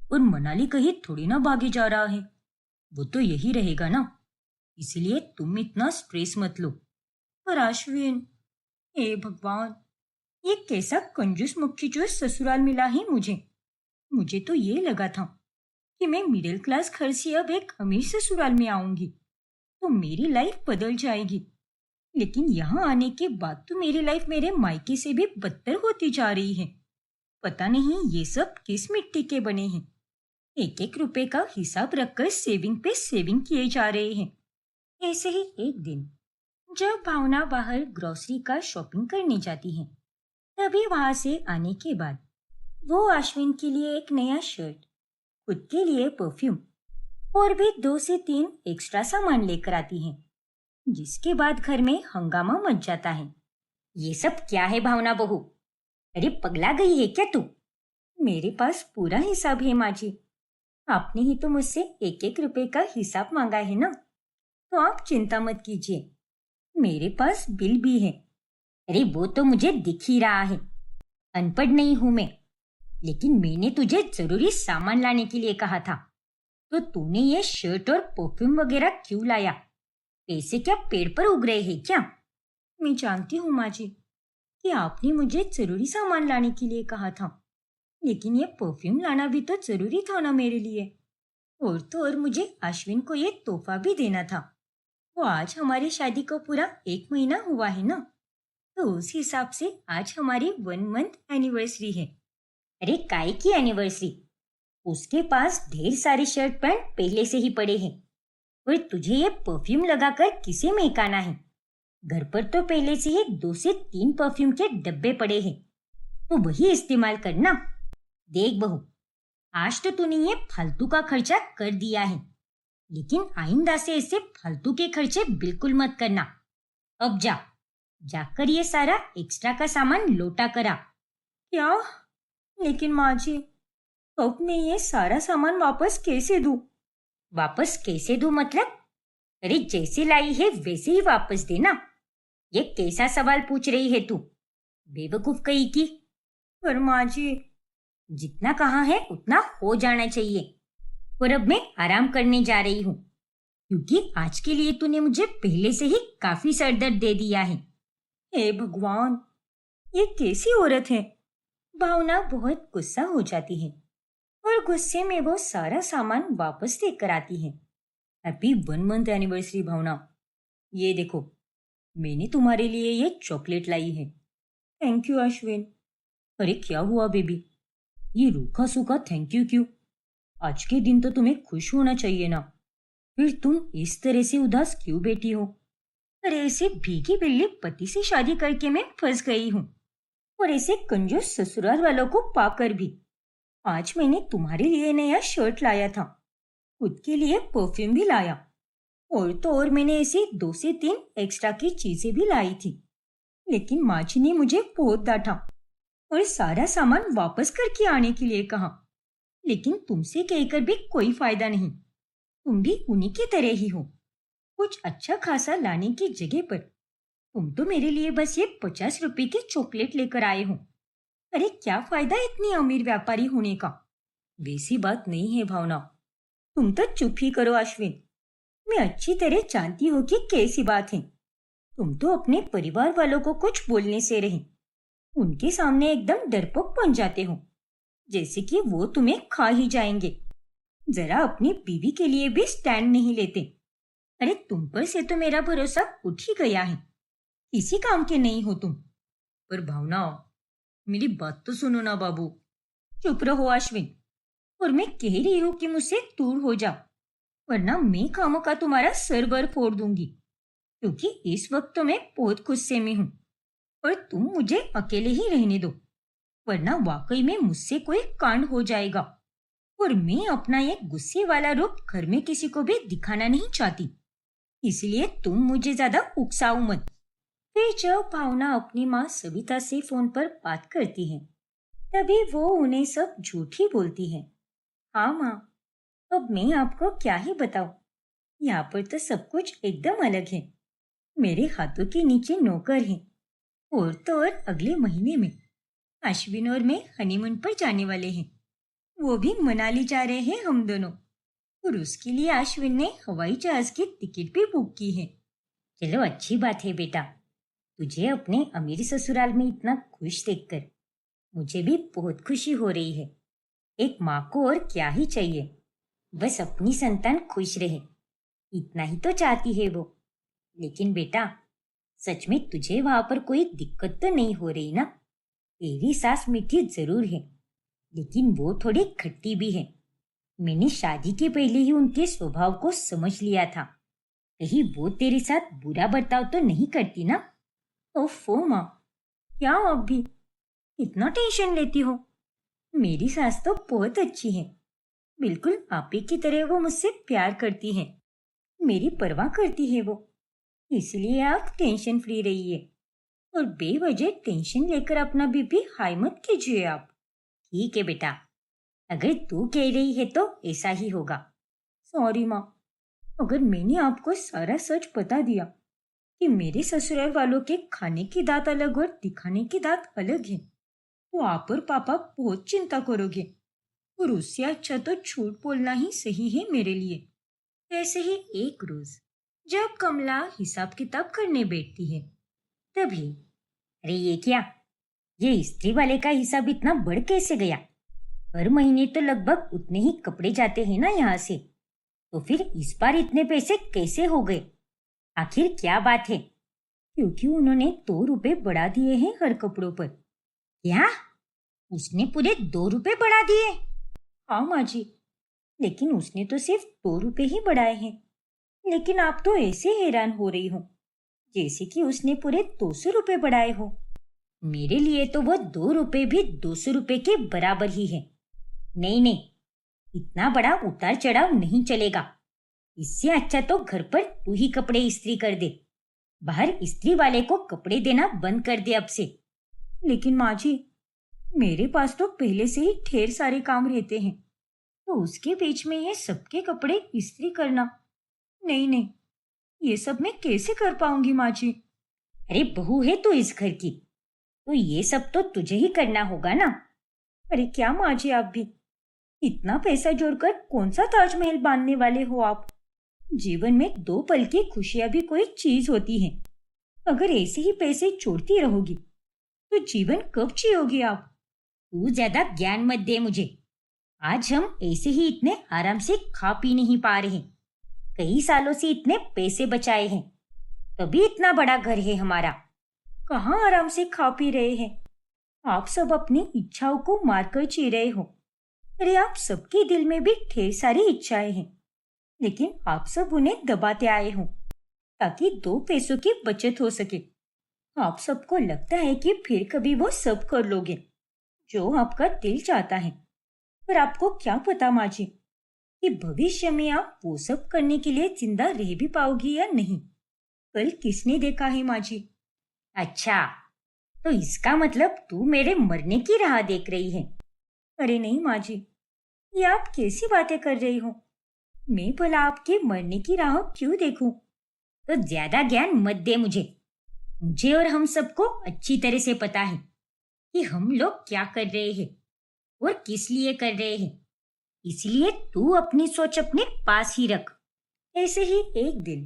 [SPEAKER 1] और मनाली कहीं थोड़ी ना भागे जा रहा है, वो तो यही रहेगा ना। इसीलिए तुम इतना स्ट्रेस मत लो। पर अश्विन, हे भगवान, ये कैसा कंजूस मक्खी जो ससुराल मिला है मुझे। मुझे तो ये लगा था कि मैं मिडिल क्लास घर से अब एक अमीर ससुराल में आऊंगी तो मेरी लाइफ बदल जाएगी। लेकिन यहाँ आने के बाद तो मेरी लाइफ मेरे मायके से भी बदतर होती जा रही है। पता नहीं ये सब किस मिट्टी के बने हैं। एक एक रुपए का हिसाब रखकर सेविंग पे सेविंग किए जा रहे हैं। ऐसे ही एक दिन जब भावना बाहर ग्रोसरी का शॉपिंग करने जाती है, तभी वहां से आने के बाद वो अश्विन के लिए एक नया शर्ट, खुद के लिए परफ्यूम और भी 2 से 3 एक्स्ट्रा सामान लेकर आती है, जिसके बाद घर में हंगामा मच जाता है। ये सब क्या है भावना बहू? अरे पगला गई है क्या तू? मेरे पास पूरा हिसाब है माँ जी। आपने ही तो मुझसे 1-1 रुपए का हिसाब मांगा है ना, तो आप चिंता मत कीजिए, मेरे पास बिल भी है। अरे वो तो मुझे दिख ही रहा है, अनपढ़ नहीं हूं मैं। लेकिन मैंने तुझे जरूरी सामान लाने के लिए कहा था, तो तूने ये शर्ट और परफ्यूम वगैरह क्यों लाया? पैसे क्या पेड़ पर उग रहे हैं क्या? मैं जानती हूँ माँ जी कि आपने मुझे जरूरी सामान लाने के लिए कहा था, लेकिन ये परफ्यूम लाना भी तो जरूरी था ना मेरे लिए। और तो और मुझे अश्विन को ये तोहफा भी देना था। वो आज हमारी शादी को पूरा 1 महीना हुआ है ना, तो उस हिसाब से आज हमारी 1 मंथ एनिवर्सरी है। अरे काय की एनिवर्सरी? उसके पास ढेर सारे शर्ट पैंट पहले से ही पड़े हैं, और तुझे ये परफ्यूम लगाकर किसे महकाना है? घर पर तो पहले से ही 2 से 3 परफ्यूम के डब्बे पड़े हैं, तो वही इस्तेमाल करना। देख बहू, आज तो तूने ये फालतू का खर्चा कर दिया है, लेकिन आइंदा से ऐसे फालतू के खर्चे बिल्कुल मत करना। अब जाकर ये सारा एक्स्ट्रा का सामान लौटा करा। क्या? लेकिन माँ जी, अब मैं ये सारा सामान वापस कैसे दूँ? वापस कैसे दूँ मतलब? अरे जैसे लाई है वैसे ही वापस देना। ये कैसा सवाल पूछ रही है तू, बेवकूफ कहीं की? पर माँ जी, जितना कहा है उतना हो जाना चाहिए, और अब मैं आराम करने जा रही हूँ, क्योंकि आज के लिए तूने मुझे पहले से ही काफी सरदर्द दे दिया है। हे भगवान, ये कैसी औरत है? भावना बहुत गुस्सा हो जाती है और गुस्से में वो सारा सामान वापस देकर आती है। हैप्पी 1 मंथ एनिवर्सरी भावना, ये देखो, मैंने तुम्हारे लिए ये चॉकलेट लाई है। Thank you Ashwin. अरे क्या हुआ बेबी, ये रूखा सूखा थैंक यू क्यों? आज के दिन तो तुम्हें खुश होना चाहिए ना, फिर तुम इस तरह से उदास क्यों बैठी हो? अरे ऐसे भीगी बिल्ली पति से शादी करके मैं फंस गई हूँ, और ऐसे कंजूस ससुराल वालों को पाकर भी। आज मैंने तुम्हारे लिए नया शर्ट लाया था, खुद के लिए परफ्यूम भी लाया, और तो और मैंने ऐसी 2 से 3 एक्स्ट्रा की चीजें भी लाई थी, लेकिन माँ जी ने मुझे बहुत डांटा और सारा सामान वापस करके आने के लिए कहा। लेकिन तुमसे कहकर भी कोई फायदा नहीं, तुम भी उन्हीं की तरह ही हो। कुछ अच्छा खासा लाने की जगह पर तुम तो मेरे लिए बस ये 50 रुपए की चॉकलेट लेकर आए हो। अरे क्या फायदा इतनी अमीर व्यापारी होने का? वैसी बात नहीं है भावना, तुम तो चुप ही करो अश्विन। मैं अच्छी तरह जानती हूँ कि कैसी बात है। तुम तो अपने परिवार वालों को कुछ बोलने से रही, उनके सामने एकदम डरपोक बन जाते हो, जैसे कि वो तुम्हें खा ही जाएंगे। जरा अपनी बीवी के लिए भी स्टैंड नहीं लेते। अरे तुम पर से तो मेरा भरोसा उठ ही गया है, किसी काम के नहीं हो तुम। पर भावना, मेरी बात तो सुनो ना बाबू। चुप रहो अश्विन, और मैं कह रही हूँ कि मुझसे दूर हो जाओ, वरना मैं खामों का तुम्हारा सर बर फोड़ दूंगी, क्योंकि इस वक्त तो मैं बहुत गुस्से में हूँ, और तुम मुझे अकेले ही रहने दो, वरना वाकई में मुझसे कोई कांड हो जाएगा, और मैं अपना ये गुस्से वाला रूप घर में किसी को भी दिखाना नहीं चाहती, इसलिए तुम मुझे ज्यादा उकसाओ मत। फिर जब भावना अपनी माँ सविता से फोन पर बात करती है, तभी वो उन्हें सब झूठ ही बोलती है। हाँ माँ, अब मैं आपको क्या ही बताऊं, यहाँ पर तो सब कुछ एकदम अलग है। मेरे हाथों के नीचे नौकर हैं, और तो और अगले महीने में अश्विन और मैं हनीमून पर जाने वाले हैं। वो भी मनाली जा रहे हैं हम दोनों, और उसके लिए अश्विन ने हवाई जहाज की टिकट भी बुक की है। चलो अच्छी बात है बेटा, तुझे अपने अमीर ससुराल में इतना खुश देखकर मुझे भी बहुत खुशी हो रही है। एक माँ को और क्या ही चाहिए, बस अपनी संतान खुश रहे, इतना ही तो चाहती है वो। लेकिन बेटा, सच में तुझे वहां पर कोई दिक्कत तो नहीं हो रही ना? तेरी सास मीठी जरूर है, लेकिन वो थोड़ी खट्टी भी है। मैंने शादी के पहले ही उनके स्वभाव को समझ लिया था। कहीं वो तेरे साथ बुरा बर्ताव तो नहीं करती ना? ओफो माँ, क्या आप भी इतना टेंशन लेती हो? मेरी सास तो बहुत अच्छी है। बिल्कुल आप ही की तरह वो मुझसे प्यार करती है, मेरी परवाह करती है वो। इसलिए आप टेंशन फ्री रहिए और बेवजह टेंशन लेकर अपना बीपी हाई मत कीजिए आप। ठीक है बेटा, अगर तू कह रही है तो ऐसा ही होगा। सॉरी माँ, अगर मैंने आपको सारा सच बता दिया कि मेरे ससुराल वालों के खाने की दात अलग और दिखाने की दात अलग है, तो आप और पापा बहुत चिंता करोगे और उससे अच्छा तो झूठ बोलना ही सही है मेरे लिए। ऐसे ही एक रोज जब कमला हिसाब किताब करने बैठती है, तभी अरे ये क्या, ये इस्त्री वाले का हिसाब इतना बढ़ कैसे गया? हर महीने तो लगभग उतने ही कपड़े जाते हैं ना यहाँ से, तो फिर इस बार इतने पैसे कैसे हो गए? आखिर क्या बात है? क्योंकि उन्होंने 2 रुपए बढ़ा दिए हैं हर कपड़ों पर। क्या? उसने पूरे 2 रुपए बढ़ा दिए? हाँ माँ जी, लेकिन उसने तो सिर्फ 2 रुपए ही बढ़ाए हैं। लेकिन आप तो ऐसे हैरान हो रही हो जैसे कि उसने पूरे 200 रुपए बढ़ाए हो। मेरे लिए तो वो 2 रुपए भी 200 रुपए के बराबर ही है। नहीं नहीं, इतना बड़ा उतार चढ़ाव नहीं चलेगा। इससे अच्छा तो घर पर तू ही कपड़े इस्त्री कर दे। बाहर इस्त्री वाले को कपड़े देना बंद कर दे अब से। लेकिन माँ जी, मेरे पास तो पहले से ही ढेर सारे काम रहते हैं, तो उसके बीच में ये सबके कपड़े इस्त्री करना, नहीं नहीं, ये सब मैं कैसे कर पाऊंगी माँ जी? अरे बहू है तू इस घर की, तो ये सब तो तुझे ही करना होगा ना। अरे क्या माँ जी, आप भी इतना पैसा जोड़कर कौन सा ताजमहल बांधने वाले हो आप? जीवन में 2 पल की खुशियां भी कोई चीज होती हैं। अगर ऐसे ही पैसे जोड़ती रहोगी तो जीवन कब जियोगी आप? तू ज्यादा ज्ञान मत दे मुझे। आज हम ऐसे ही इतने आराम से खा पी नहीं पा रहे, कई सालों से इतने पैसे बचाए हैं, तभी इतना बड़ा घर है हमारा। कहाँ आराम से खा पी रहे हैं? आप सब अपनी इच्छाओं को मारकर जी रहे हो। अरे आप सबके दिल में भी ढेर सारी इच्छाएं हैं, लेकिन आप सब उन्हें दबाते आए हो ताकि 2 पैसों की बचत हो सके। आप सबको लगता है कि फिर कभी वो सब कर लोगे जो आपका दिल चाहता है, पर आपको क्या पता माँ जी कि भविष्य में आप वो सब करने के लिए जिंदा रह भी पाओगी या नहीं। कल किसने देखा है माँ जी? अच्छा, तो इसका मतलब तू मेरे मरने की राह देख रही है? अरे नहीं माँ जी, ये आप कैसी बातें कर रही हो? मैं भला आपके मरने की राह क्यों देखूं? तो ज्यादा ज्ञान मत दे मुझे। मुझे और हम सबको अच्छी तरह से पता है कि हम लोग क्या कर रहे हैं और किस लिए कर रहे हैं। इसलिए तू अपनी सोच अपने पास ही रख। ऐसे ही एक दिन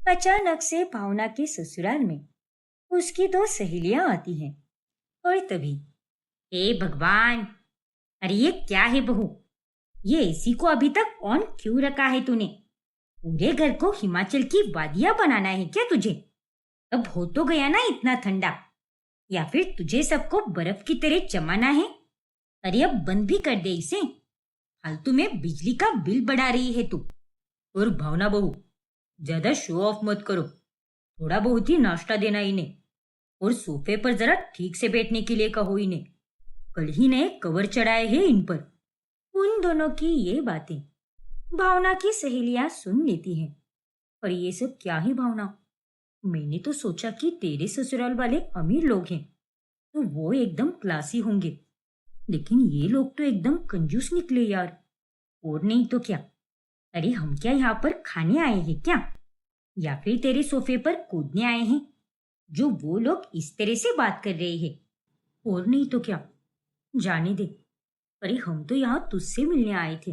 [SPEAKER 1] अचानक से भावना के ससुराल में उसकी 2 सहेलियां आती हैं और तभी, हे भगवान, अरे ये क्या है बहू, ये एसी को अभी तक ऑन क्यों रखा है तूने? पूरे घर को हिमाचल की वादियां बनाना है क्या तुझे? अब हो तो गया ना इतना ठंडा, या फिर तुझे सबको बर्फ की तरह जमाना है? अरे अब बंद भी कर दे इसे, फालतू में बिजली का बिल बढ़ा रही है तू। और भावना बहू, ज्यादा शो ऑफ मत करो, थोड़ा बहुत ही नाश्ता देना इन्हें और सोफे पर जरा ठीक से बैठने के लिए कहो इन्हें। कल ही नए कवर चढ़ाए हैं इन पर। उन दोनों की ये बातें भावना की सहेलियां सुन लेती हैं। पर ये सब क्या है भावना, मैंने तो सोचा कि तेरे ससुराल वाले अमीर लोग हैं तो वो एकदम क्लासी होंगे, लेकिन ये लोग तो एकदम कंजूस निकले यार। और नहीं तो क्या, अरे हम क्या यहाँ पर खाने आए हैं क्या, या फिर तेरे सोफे पर कूदने आए हैं जो वो लोग इस तरह से बात कर रहे हैं? और नहीं तो क्या, जाने दे। अरे हम तो यहाँ तुझसे मिलने आए थे,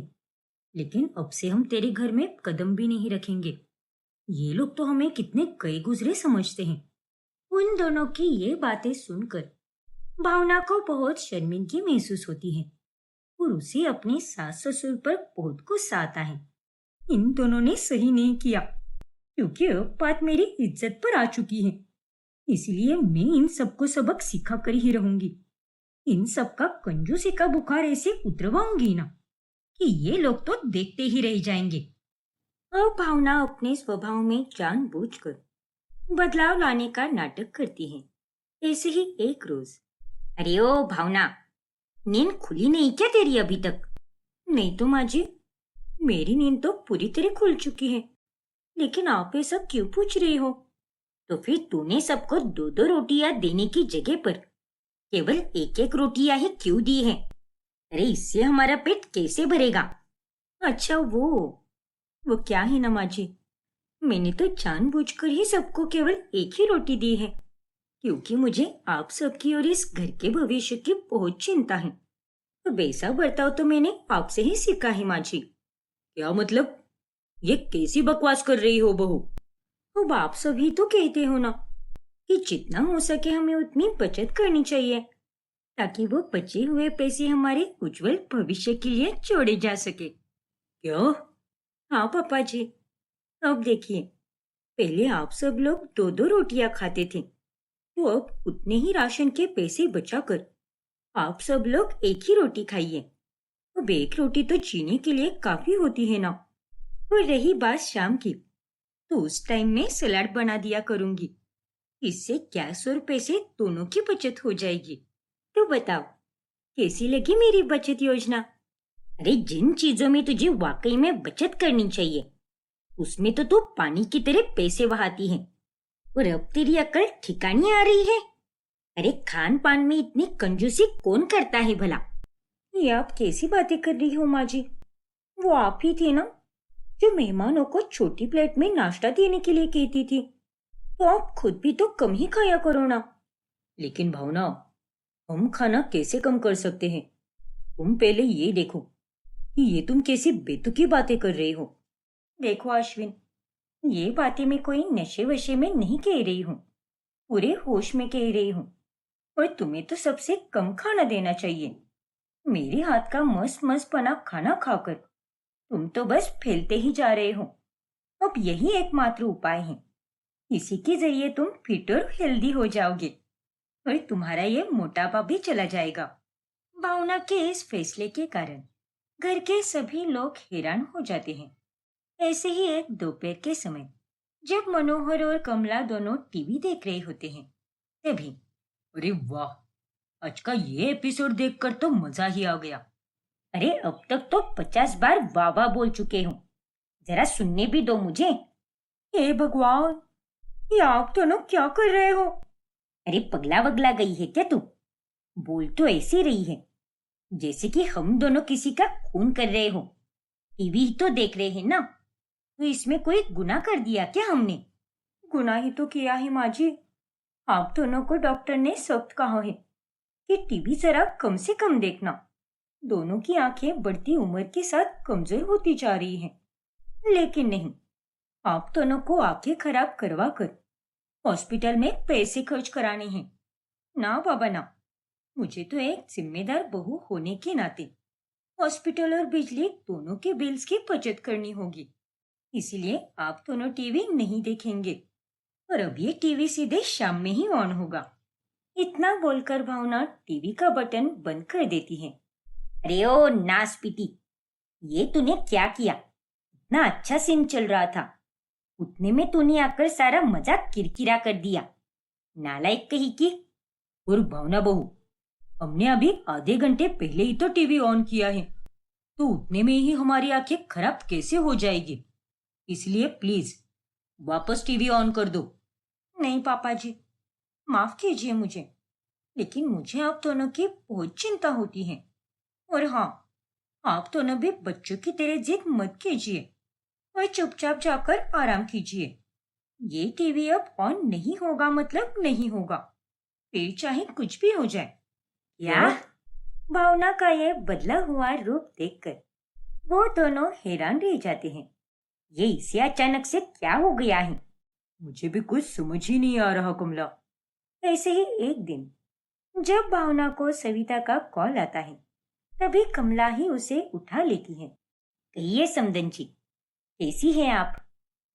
[SPEAKER 1] लेकिन अब से हम तेरे घर में कदम भी नहीं रखेंगे। ये लोग तो हमें कितने गए गुजरे समझते हैं। उन दोनों की ये बातें सुनकर भावना को बहुत शर्मिंदगी महसूस होती है और उसे अपने सास ससुर पर बहुत गुस्सा आता है। इन दोनों ने सही नहीं किया, क्योंकि अब बात मेरी इज्जत पर आ चुकी है। इसलिए मैं इन सबको सबक सिखा कर ही रहूंगी। इन सबका कंजूसी का बुखार ऐसे उतरवाऊंगी ना कि ये लोग तो देखते ही रह जाएंगे। अब भावना अपने स्वभाव में जानबूझकर बदलाव लाने का नाटक करती है। ऐसे ही एक रोज, अरे ओ भावना, नींद खुली नहीं क्या तेरी अभी तक? नहीं तो माँ जी, मेरी नींद तो पूरी तरह खुल चुकी है। लेकिन आप ऐसा क्यों पूछ रही हो? तो फिर तूने सबको दो दो रोटियां देने की जगह पर केवल एक एक रोटियां ही क्यों दी है? अरे इससे हमारा पेट कैसे भरेगा? अच्छा वो क्या है ना माँ जी, मैंने तो जानबूझकर ही सबको केवल एक ही रोटी दी है, क्योंकि मुझे आप सबकी और इस घर के भविष्य की बहुत चिंता है। तो वैसा बर्ताव तो मैंने आपसे ही सीखा है माँ जी। क्या मतलब? ये कैसी बकवास कर रही हो बहू? अब आप सभी तो कहते हो ना कि जितना हो सके हमें उतनी बचत करनी चाहिए, ताकि वो बचे हुए पैसे हमारे उज्जवल भविष्य के लिए जोड़े जा सके। क्यों? हाँ पापा जी, अब देखिए, पहले आप सब लोग दो दो रोटियां खाते थे, तो अब उतने ही राशन के पैसे बचाकर आप सब लोग एक ही रोटी खाइए। अब एक रोटी तो जीने के लिए काफी होती है ना। और रही बात शाम की, तो उस टाइम में सलाद बना दिया करूंगी। इससे गैस और पैसे दोनों की बचत हो जाएगी। तो बताओ, कैसी लगी मेरी बचत योजना? अरे जिन चीजों में तुझे वाकई में बचत करनी चाहिए, उसमें तो तू पानी की तरह पैसे बहाती है। और अब तेरी अकल ठिकाने आ रही है। अरे खान पान में इतनी कंजूसी कौन करता है भला? ये आप कैसी बातें कर रही हो माँ जी? वो आप ही थी ना जो मेहमानों को छोटी प्लेट में नाश्ता देने के लिए कहती थी। तो आप खुद भी तो कम ही खाया करो ना। लेकिन भावना, हम खाना कैसे कम कर सकते हैं? तुम पहले ये देखो कि ये तुम कैसी बेतुकी बातें कर रही हो। देखो अश्विन, ये बातें मैं कोई नशे वशे में नहीं कह रही हूँ, पूरे होश में कह रही हूँ। और तुम्हें तो सबसे कम खाना देना चाहिए। मेरे हाथ का मस्त मस्त बना खाना खाकर तुम तो बस फैलते ही जा रहे हो। अब यही एकमात्र उपाय है, इसी के जरिए तुम फिट और हेल्दी हो जाओगे और तुम्हारा ये मोटापा भी चला जाएगा। भावना के इस फैसले के कारण घर के सभी लोग हैरान हो जाते हैं। ऐसे ही एक दोपहर के समय, जब मनोहर और कमला दोनों टीवी देख रहे होते हैं, तभी, अरे वाह, आज का ये एपिसोड देखकर तो मजा ही आ गया। अरे अब तक तो 50 बार वाह वाह बोल चुके हूँ, जरा सुनने भी दो मुझे। हे भगवान, ये आप दोनों क्या कर रहे हो? अरे पगला वगला गई है क्या तू? बोल तो ऐसे रही है जैसे कि हम दोनों किसी का खून कर रहे हो। टीवी ही तो देख रहे हैं ना, तो इसमें कोई गुनाह कर दिया क्या हमने? गुनाह ही तो किया है माँ जी। आप दोनों को डॉक्टर ने सख्त कहा है कि टीवी जरा कम से कम देखना। दोनों की आंखें बढ़ती उम्र के साथ कमजोर होती जा रही हैं। लेकिन नहीं, आप दोनों को आंखें खराब करवा कर हॉस्पिटल में पैसे खर्च कराने हैं। ना बाबा ना, मुझे तो एक जिम्मेदार बहू होने के नाते हॉस्पिटल और बिजली दोनों के बिल्स की बचत करनी होगी। इसीलिए आप दोनों टीवी नहीं देखेंगे और अब ये टीवी सीधे शाम में ही ऑन होगा। इतना बोलकर भावना टीवी का बटन बंद कर देती है। अरे ओ नासपीटी, ये तूने क्या किया? इतना अच्छा सीन चल रहा था, उतने में तूने आकर सारा मजाक किरकिरा कर दिया। नालायक कही की। और भावना बहू, हमने अभी आधे घंटे पहले ही तो टीवी ऑन किया है, तो उतने में ही हमारी आंखें खराब कैसे हो जाएगी? इसलिए प्लीज वापस टीवी ऑन कर दो। नहीं पापा जी, माफ कीजिए मुझे, लेकिन मुझे आप दोनों की बहुत चिंता होती है। और हाँ, आप दोनों भी बच्चों की तरह जिद मत कीजिए और चुपचाप जाकर आराम कीजिए। ये टीवी अब ऑन नहीं होगा मतलब नहीं होगा, फिर चाहे कुछ भी हो जाए। क्या? भावना का ये बदला हुआ रूप देखकर वो दोनों हैरान रह जाते हैं। ये इसे अचानक से क्या हो गया है? मुझे भी कुछ समझ ही नहीं आ रहा कमला। ऐसे ही एक दिन, जब भावना को सविता का कॉल आता है, तभी कमला ही उसे उठा लेती है। कहिए समदन जी, कैसी हैं आप?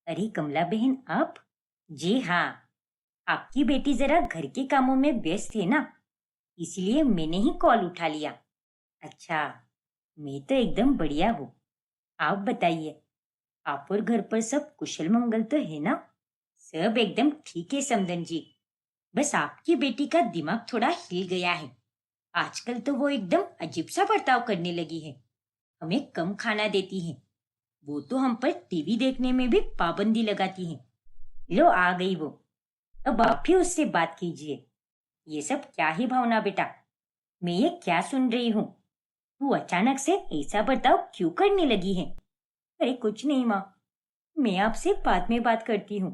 [SPEAKER 1] अरे कमला बहन आप? जी हाँ, आपकी बेटी जरा घर के कामों में व्यस्त है ना, इसलिए मैंने ही कॉल उठा लिया। अच्छा, मैं तो एकदम बढ़िया हूँ। आप बताइए, आप और घर पर सब कुशल मंगल तो है ना? सब एकदम ठीक है समदन जी। बस आपकी बेटी का दिमाग थोड़ा हिल गया है। आजकल तो वो एकदम अजीब सा बर्ताव करने लगी है। हमें कम खाना देती है। वो तो हम पर टीवी देखने में भी पाबंदी लगाती है। लो आ गई वो। अब आप भी उससे बात कीजिए। ये सब क्या ही भावना बेटा। मैं ये क्या सुन रही हूँ? तू अचानक से ऐसा बर्ताव क्यों करने लगी है? अरे कुछ नहीं माँ, मैं आपसे बाद में बात करती हूँ।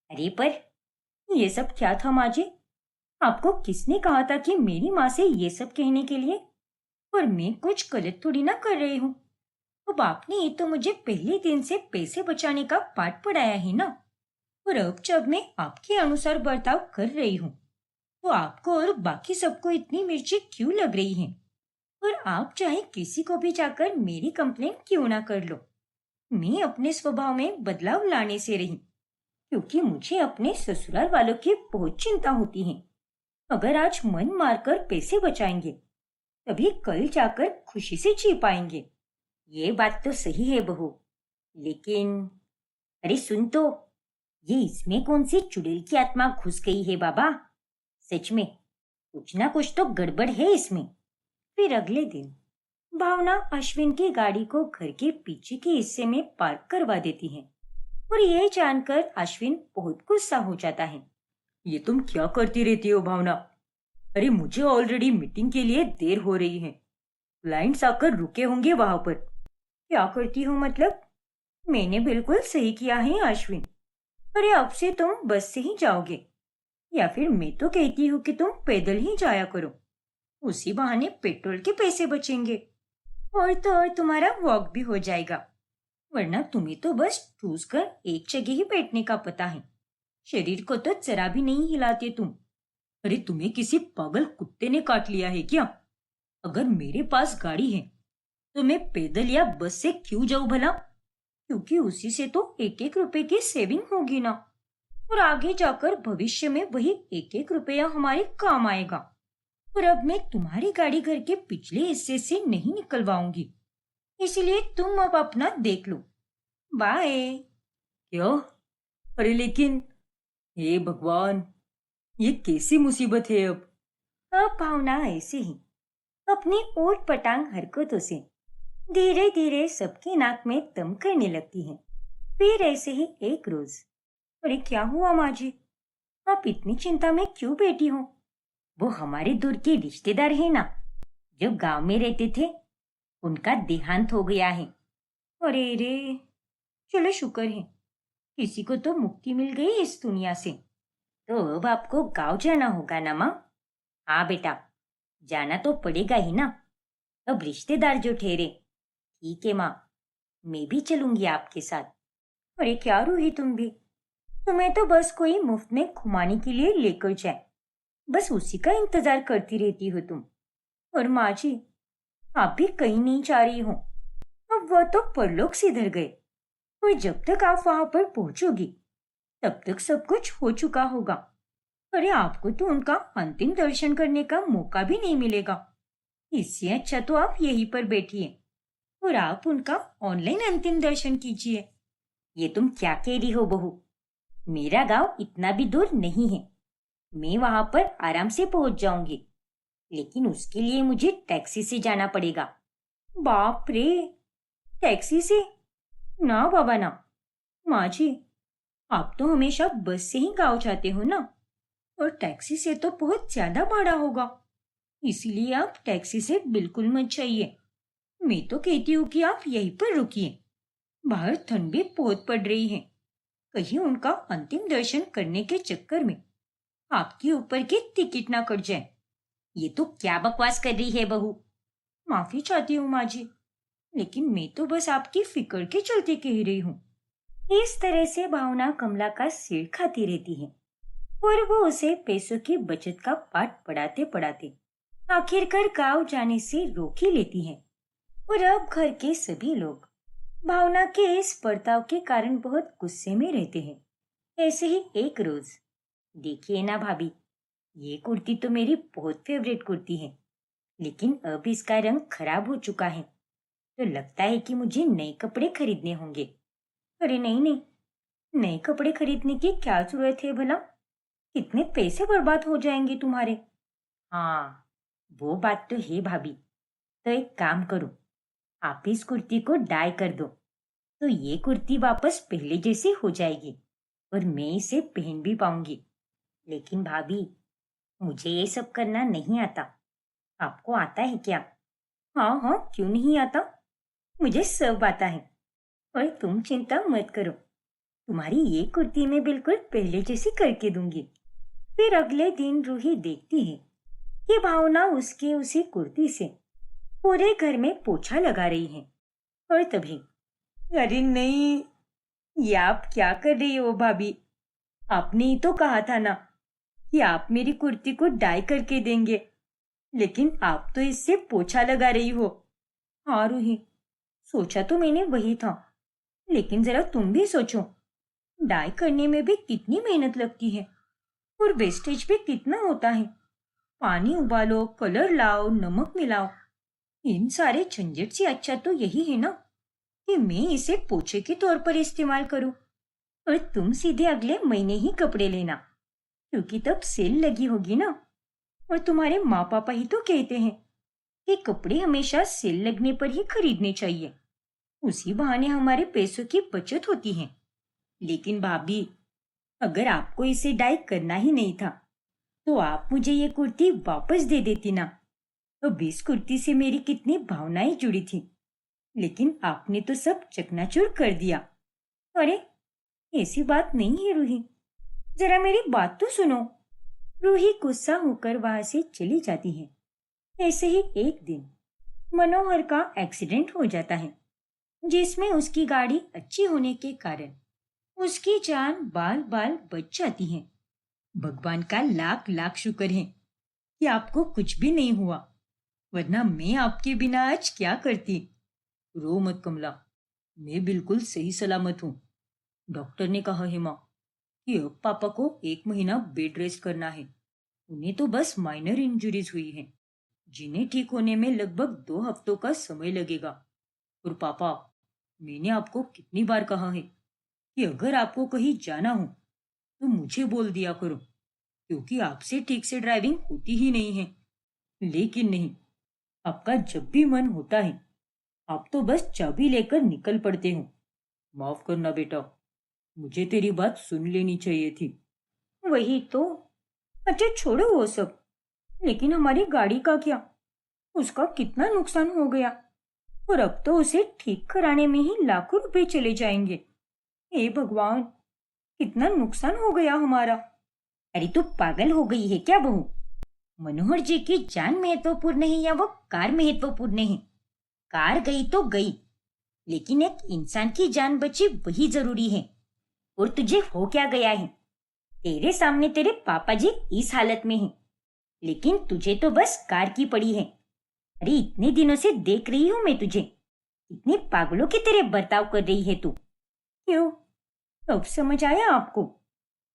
[SPEAKER 1] अरे पर ये सब क्या था माँ जी? आपको किसने कहा था कि मेरी माँ से ये सब कहने के लिए? और मैं कुछ गलत थोड़ी ना कर रही हूँ। अब आपने ये तो मुझे पहले दिन से पैसे बचाने का पाठ पढ़ाया है ना। और अब जब मैं आपके अनुसार बर्ताव कर रही हूँ तो आपको और बाकी सबको इतनी मिर्ची क्यों लग रही है? और आप चाहे किसी को भी जाकर मेरी कंप्लेंट क्यों ना कर लो, मैं अपने स्वभाव में बदलाव लाने से रही, क्योंकि मुझे अपने ससुराल वालों की बहुत चिंता होती है। अगर आज मन मारकर पैसे बचाएंगे तभी कल जाकर खुशी से जी पाएंगे। ये बात तो सही है बहू, लेकिन अरे सुन तो, ये इसमें कौन सी चुड़ैल की आत्मा घुस गई है बाबा? सच में कुछ ना कुछ तो गड़बड़ है इसमें। फिर अगले दिन भावना अश्विन की गाड़ी को घर के पीछे के हिस्से में पार्क करवा देती है और यह जानकर अश्विन बहुत गुस्सा हो जाता है। ये तुम क्या करती रहती हो भावना? अरे मुझे ऑलरेडी मीटिंग के लिए देर हो रही है। क्लाइंट्स आकर रुके होंगे वहां पर। क्या करती हो मतलब? मैंने बिल्कुल सही किया है अश्विन। अरे अब से तुम बस से ही जाओगे, या फिर मैं तो कहती हूँ कि तुम पैदल ही जाया करो। उसी बहाने पेट्रोल के पैसे बचेंगे और तो और तुम्हारा वॉक भी हो जाएगा। वरना तुम्हें तो बस ठूस कर एक जगह ही बैठने का पता है। शरीर को तो जरा भी नहीं हिलाते तुम। अरे तुम्हें किसी पागल कुत्ते ने काट लिया है क्या? अगर मेरे पास गाड़ी है तो मैं पैदल या बस से क्यों जाऊं भला? क्योंकि उसी से तो एक एक रुपए की सेविंग होगी ना। और आगे जाकर भविष्य में वही एक एक रुपया हमारे काम आएगा। और अब मैं तुम्हारी गाड़ी घर के पिछले हिस्से से नहीं निकलवाऊंगी, इसलिए तुम अब अपना देख लो। बाय। क्यों? अरे लेकिन हे भगवान, ये कैसी मुसीबत है अब? भावना ऐसे ही अपनी ऊट पटांग हरकतों से धीरे धीरे सबकी नाक में दम करने लगती है। फिर ऐसे ही एक रोज, अरे क्या हुआ माँ जी? आप इतनी चिंता में क्यों बैठी हो? वो हमारे दूर के रिश्तेदार है ना, जो गांव में रहते थे, उनका देहांत हो गया है। अरे रे, चलो शुक्र है, किसी को तो मुक्ति मिल गई इस दुनिया से। तो अब आपको गांव जाना होगा ना माँ? हाँ बेटा, जाना तो पड़ेगा ही ना। अब रिश्तेदार जो ठहरे। ठीक है माँ, मैं भी चलूंगी आपके साथ। अरे क्या रूही तुम भी, तुम्हें तो बस कोई मुफ्त में घुमाने के लिए लेकर जाए, बस उसी का इंतजार करती रहती हो तुम। और माँ जी, आप भी कहीं नहीं जा रही हो। अब वह तो परलोक सिधर गए, और जब तक आप वहां पर पहुंचोगी तब तक सब कुछ हो चुका होगा। अरे आपको तो उनका अंतिम दर्शन करने का मौका भी नहीं मिलेगा। इससे अच्छा तो आप यहीं पर बैठिए और आप उनका ऑनलाइन अंतिम दर्शन कीजिए। ये तुम क्या कह रही हो बहू? मेरा गांव इतना भी दूर नहीं है। मैं वहां पर आराम से पहुंच जाऊंगी, लेकिन उसके लिए मुझे टैक्सी से जाना पड़ेगा। बाप रे, टैक्सी से? ना बाबा ना। माँ जी, आप तो हमेशा बस से ही गांव जाते हो ना, और टैक्सी से तो बहुत ज्यादा भाड़ा होगा। इसीलिए आप टैक्सी से बिल्कुल मत जाइए। मैं तो कहती हूँ कि आप यहीं पर रुकिए। बाहर ठंड भी बहुत पड़ रही है। कहीं उनका अंतिम दर्शन करने के चक्कर में आपके ऊपर की टिकट ना कट जाए। ये तो क्या बकवास कर रही है बहू? माफी चाहती हूँ माँ जी, लेकिन मैं तो बस आपकी फिक्र के चलते कह रही हूँ। इस तरह से भावना कमला का सिर खाती रहती है और वो उसे पैसों की बचत का पाठ पढ़ाते पढ़ाते आखिरकार गांव जाने से रोक ही लेती है। और अब घर के सभी लोग भावना के इस बर्ताव के कारण बहुत गुस्से में रहते हैं। ऐसे ही एक रोज, देखिए ना भाभी, ये कुर्ती तो मेरी बहुत फेवरेट कुर्ती है, लेकिन अब इसका रंग खराब हो चुका है, तो लगता है कि मुझे नए कपड़े खरीदने होंगे। अरे नहीं नहीं, नए कपड़े खरीदने की क्या जरूरत है भला? कितने पैसे बर्बाद हो जाएंगे तुम्हारे। हाँ, वो बात तो है भाभी। तो एक काम करो, आप इस कुर्ती को डाई कर दो, तो ये कुर्ती वापस पहले जैसी हो जाएगी और मैं इसे पहन भी पाऊंगी। लेकिन भाभी, मुझे ये सब करना नहीं आता। आपको आता है क्या? हाँ हाँ, क्यों नहीं आता, मुझे सब आता है। और तुम चिंता मत करो, तुम्हारी ये कुर्ती मैं बिल्कुल पहले जैसी करके दूंगी। फिर अगले दिन रूही देखती है कि भावना उसके उसी कुर्ती से पूरे घर में पोछा लगा रही है। और तभी, अरे नहीं, ये आप क्या कर रही हो भाभी? आपने ही तो कहा था ना कि आप मेरी कुर्ती को डाई करके देंगे, लेकिन आप तो इससे पोछा लगा रही हो। हाँ रूही, सोचा तो मैंने वही था, लेकिन जरा तुम भी सोचो, डाई करने में भी कितनी मेहनत लगती है और वेस्टेज भी कितना होता है। पानी उबालो, कलर लाओ, नमक मिलाओ, इन सारे झंझट से अच्छा तो यही है ना कि मैं इसे पोछे के तौर पर इस्तेमाल करूं और तुम सीधे अगले महीने ही कपड़े लेना, क्योंकि तब सेल लगी होगी ना। और तुम्हारे माँ पापा ही तो कहते हैं कि कपड़े हमेशा सेल लगने पर ही खरीदने चाहिए, उसी बहाने हमारे पैसों की बचत होती है। लेकिन भाभी, अगर आपको इसे डाई करना ही नहीं था तो आप मुझे ये कुर्ती वापस दे देती ना। तो इस कुर्ती से मेरी कितनी भावनाएं जुड़ी थी, लेकिन आपने तो सब चकनाचूर कर दिया। अरे, ऐसी बात नहीं है रूही, जरा मेरी बात तो सुनो। रूही गुस्सा होकर वहां से चली जाती है। ऐसे ही एक दिन मनोहर का एक्सीडेंट हो जाता है, जिसमें उसकी गाड़ी अच्छी होने के कारण उसकी जान बाल बाल बच जाती है। भगवान का लाख लाख शुक्र है कि आपको कुछ भी नहीं हुआ, वरना मैं आपके बिना आज क्या करती। रो मत कमला, मैं बिल्कुल सही सलामत हूँ। डॉक्टर ने कहा है माँ कि अब पापा को 1 महीना बेड रेस्ट करना है। उन्हें तो बस माइनर इंजरीज हुई हैं, जिन्हें ठीक होने में लगभग 2 हफ्तों का समय लगेगा। और पापा, मैंने आपको कितनी बार कहा है कि अगर आपको कहीं जाना हो तो मुझे बोल दिया करो, क्योंकि आपसे ठीक से ड्राइविंग होती ही नहीं है। लेकिन नहीं, आपका जब भी मन होता है आप तो बस चाबी लेकर निकल पड़ते हो। माफ करना बेटा, मुझे तेरी बात सुन लेनी चाहिए थी। वही तो। अच्छा छोड़ो वो सब, लेकिन हमारी गाड़ी का क्या? उसका कितना नुकसान हो गया और अब तो उसे ठीक कराने में ही लाखों रुपए चले जाएंगे। हे भगवान, कितना नुकसान हो गया हमारा। अरे तू पागल हो गई है क्या बहू? मनोहर जी की जान महत्वपूर्ण है या वो कार महत्वपूर्ण है? कार गई तो गई, लेकिन एक इंसान की जान बची वही जरूरी है। और तुझे हो क्या गया है? तेरे सामने तेरे पापा जी इस हालत में हैं, लेकिन तुझे तो बस कार की पड़ी है। अरे इतने दिनों से देख रही हूं मैं तुझे, इतने पागलों की तरह बर्ताव कर रही है तू। क्यों, अब समझ आया आपको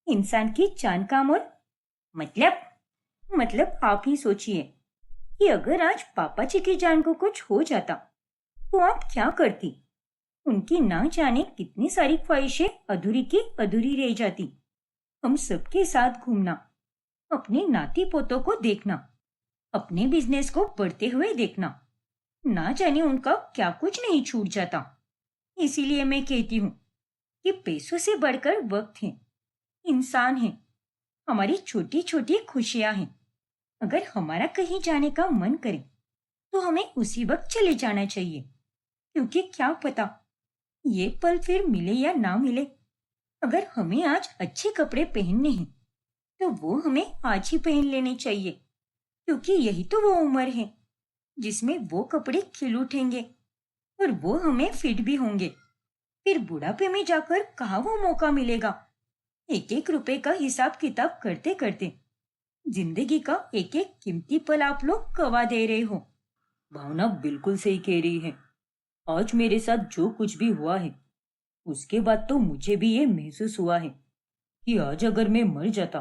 [SPEAKER 1] इंसान की जान का मोल? मतलब आप ही सोचिए कि अगर आज पापा जी की जान को कुछ हो जाता तो आप क्या करती? उनकी ना जाने कितनी सारी ख्वाहिशें अधूरी की अधूरी रह जाती। हम सबके साथ घूमना, अपने नाती पोतों को देखना, अपने बिजनेस को बढ़ते हुए देखना, ना जाने उनका क्या कुछ नहीं छूट जाता। इसीलिए मैं कहती हूँ कि पैसों से बढ़कर वक्त है, इंसान है, हमारी छोटी छोटी खुशियां हैं। अगर हमारा कहीं जाने का मन करे तो हमें उसी वक्त चले जाना चाहिए, क्योंकि क्या पता ये पल फिर मिले या ना मिले। अगर हमें आज अच्छे कपड़े पहनने हैं तो वो हमें आज ही पहन लेने चाहिए, क्योंकि यही तो वो उम्र है जिसमें वो कपड़े खिल उठेंगे और वो हमें फिट भी होंगे। फिर बुढ़ापे में जाकर कहाँ वो मौका मिलेगा? एक एक रुपए का हिसाब किताब करते करते जिंदगी का एक एक कीमती पल आप लोग गवा दे रहे हो। भावना बिल्कुल सही कह रही है। आज मेरे साथ जो कुछ भी हुआ है, उसके बाद तो मुझे भी ये महसूस हुआ है कि आज अगर मैं मर जाता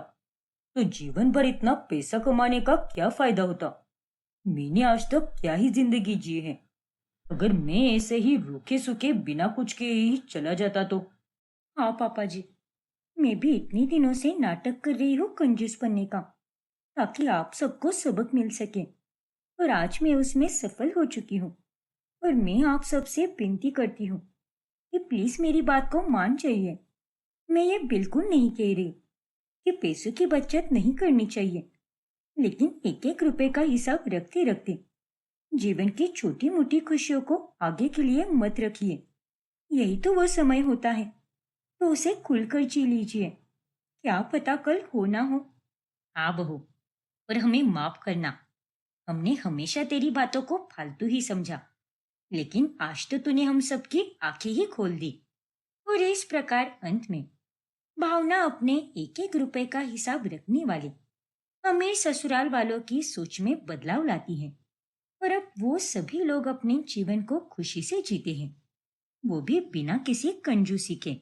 [SPEAKER 1] तो जीवन भर इतना पैसा कमाने का क्या फायदा होता। मैंने आज तक क्या ही जिंदगी जी है। अगर मैं ऐसे ही रूखे सूखे बिना कुछ के ही चला जाता तो हाँ पापा जी, मैं भी इतने दिनों से नाटक कर रही हूँ कंजूस बनने का, ताकि आप सबको सबक मिल सके। और आज मैं उसमें सफल हो चुकी हूँ। और मैं आप सबसे विनती करती हूँ कि प्लीज मेरी बात को मान जाइए। मैं ये बिल्कुल नहीं कह रही कि पैसों की बचत नहीं करनी चाहिए, लेकिन एक एक रुपए का हिसाब रखते रखते जीवन की छोटी मोटी खुशियों को आगे के लिए मत रखिए। यही तो वो समय होता है, तो उसे खुलकर जी लीजिए। क्या पता कल हो ना हो। हाँ बहू, और हमें माफ करना। हमने हमेशा तेरी बातों को फालतू ही समझा, लेकिन आज तो तूने हम सबकी आंखें ही खोल दी। और इस प्रकार अंत में भावना अपने एक एक रुपए का हिसाब रखने वाले अमीर ससुराल वालों की सोच में बदलाव लाती है। और अब वो सभी लोग अपने जीवन को खुशी से जीते हैं, वो भी बिना किसी कंजूसी के।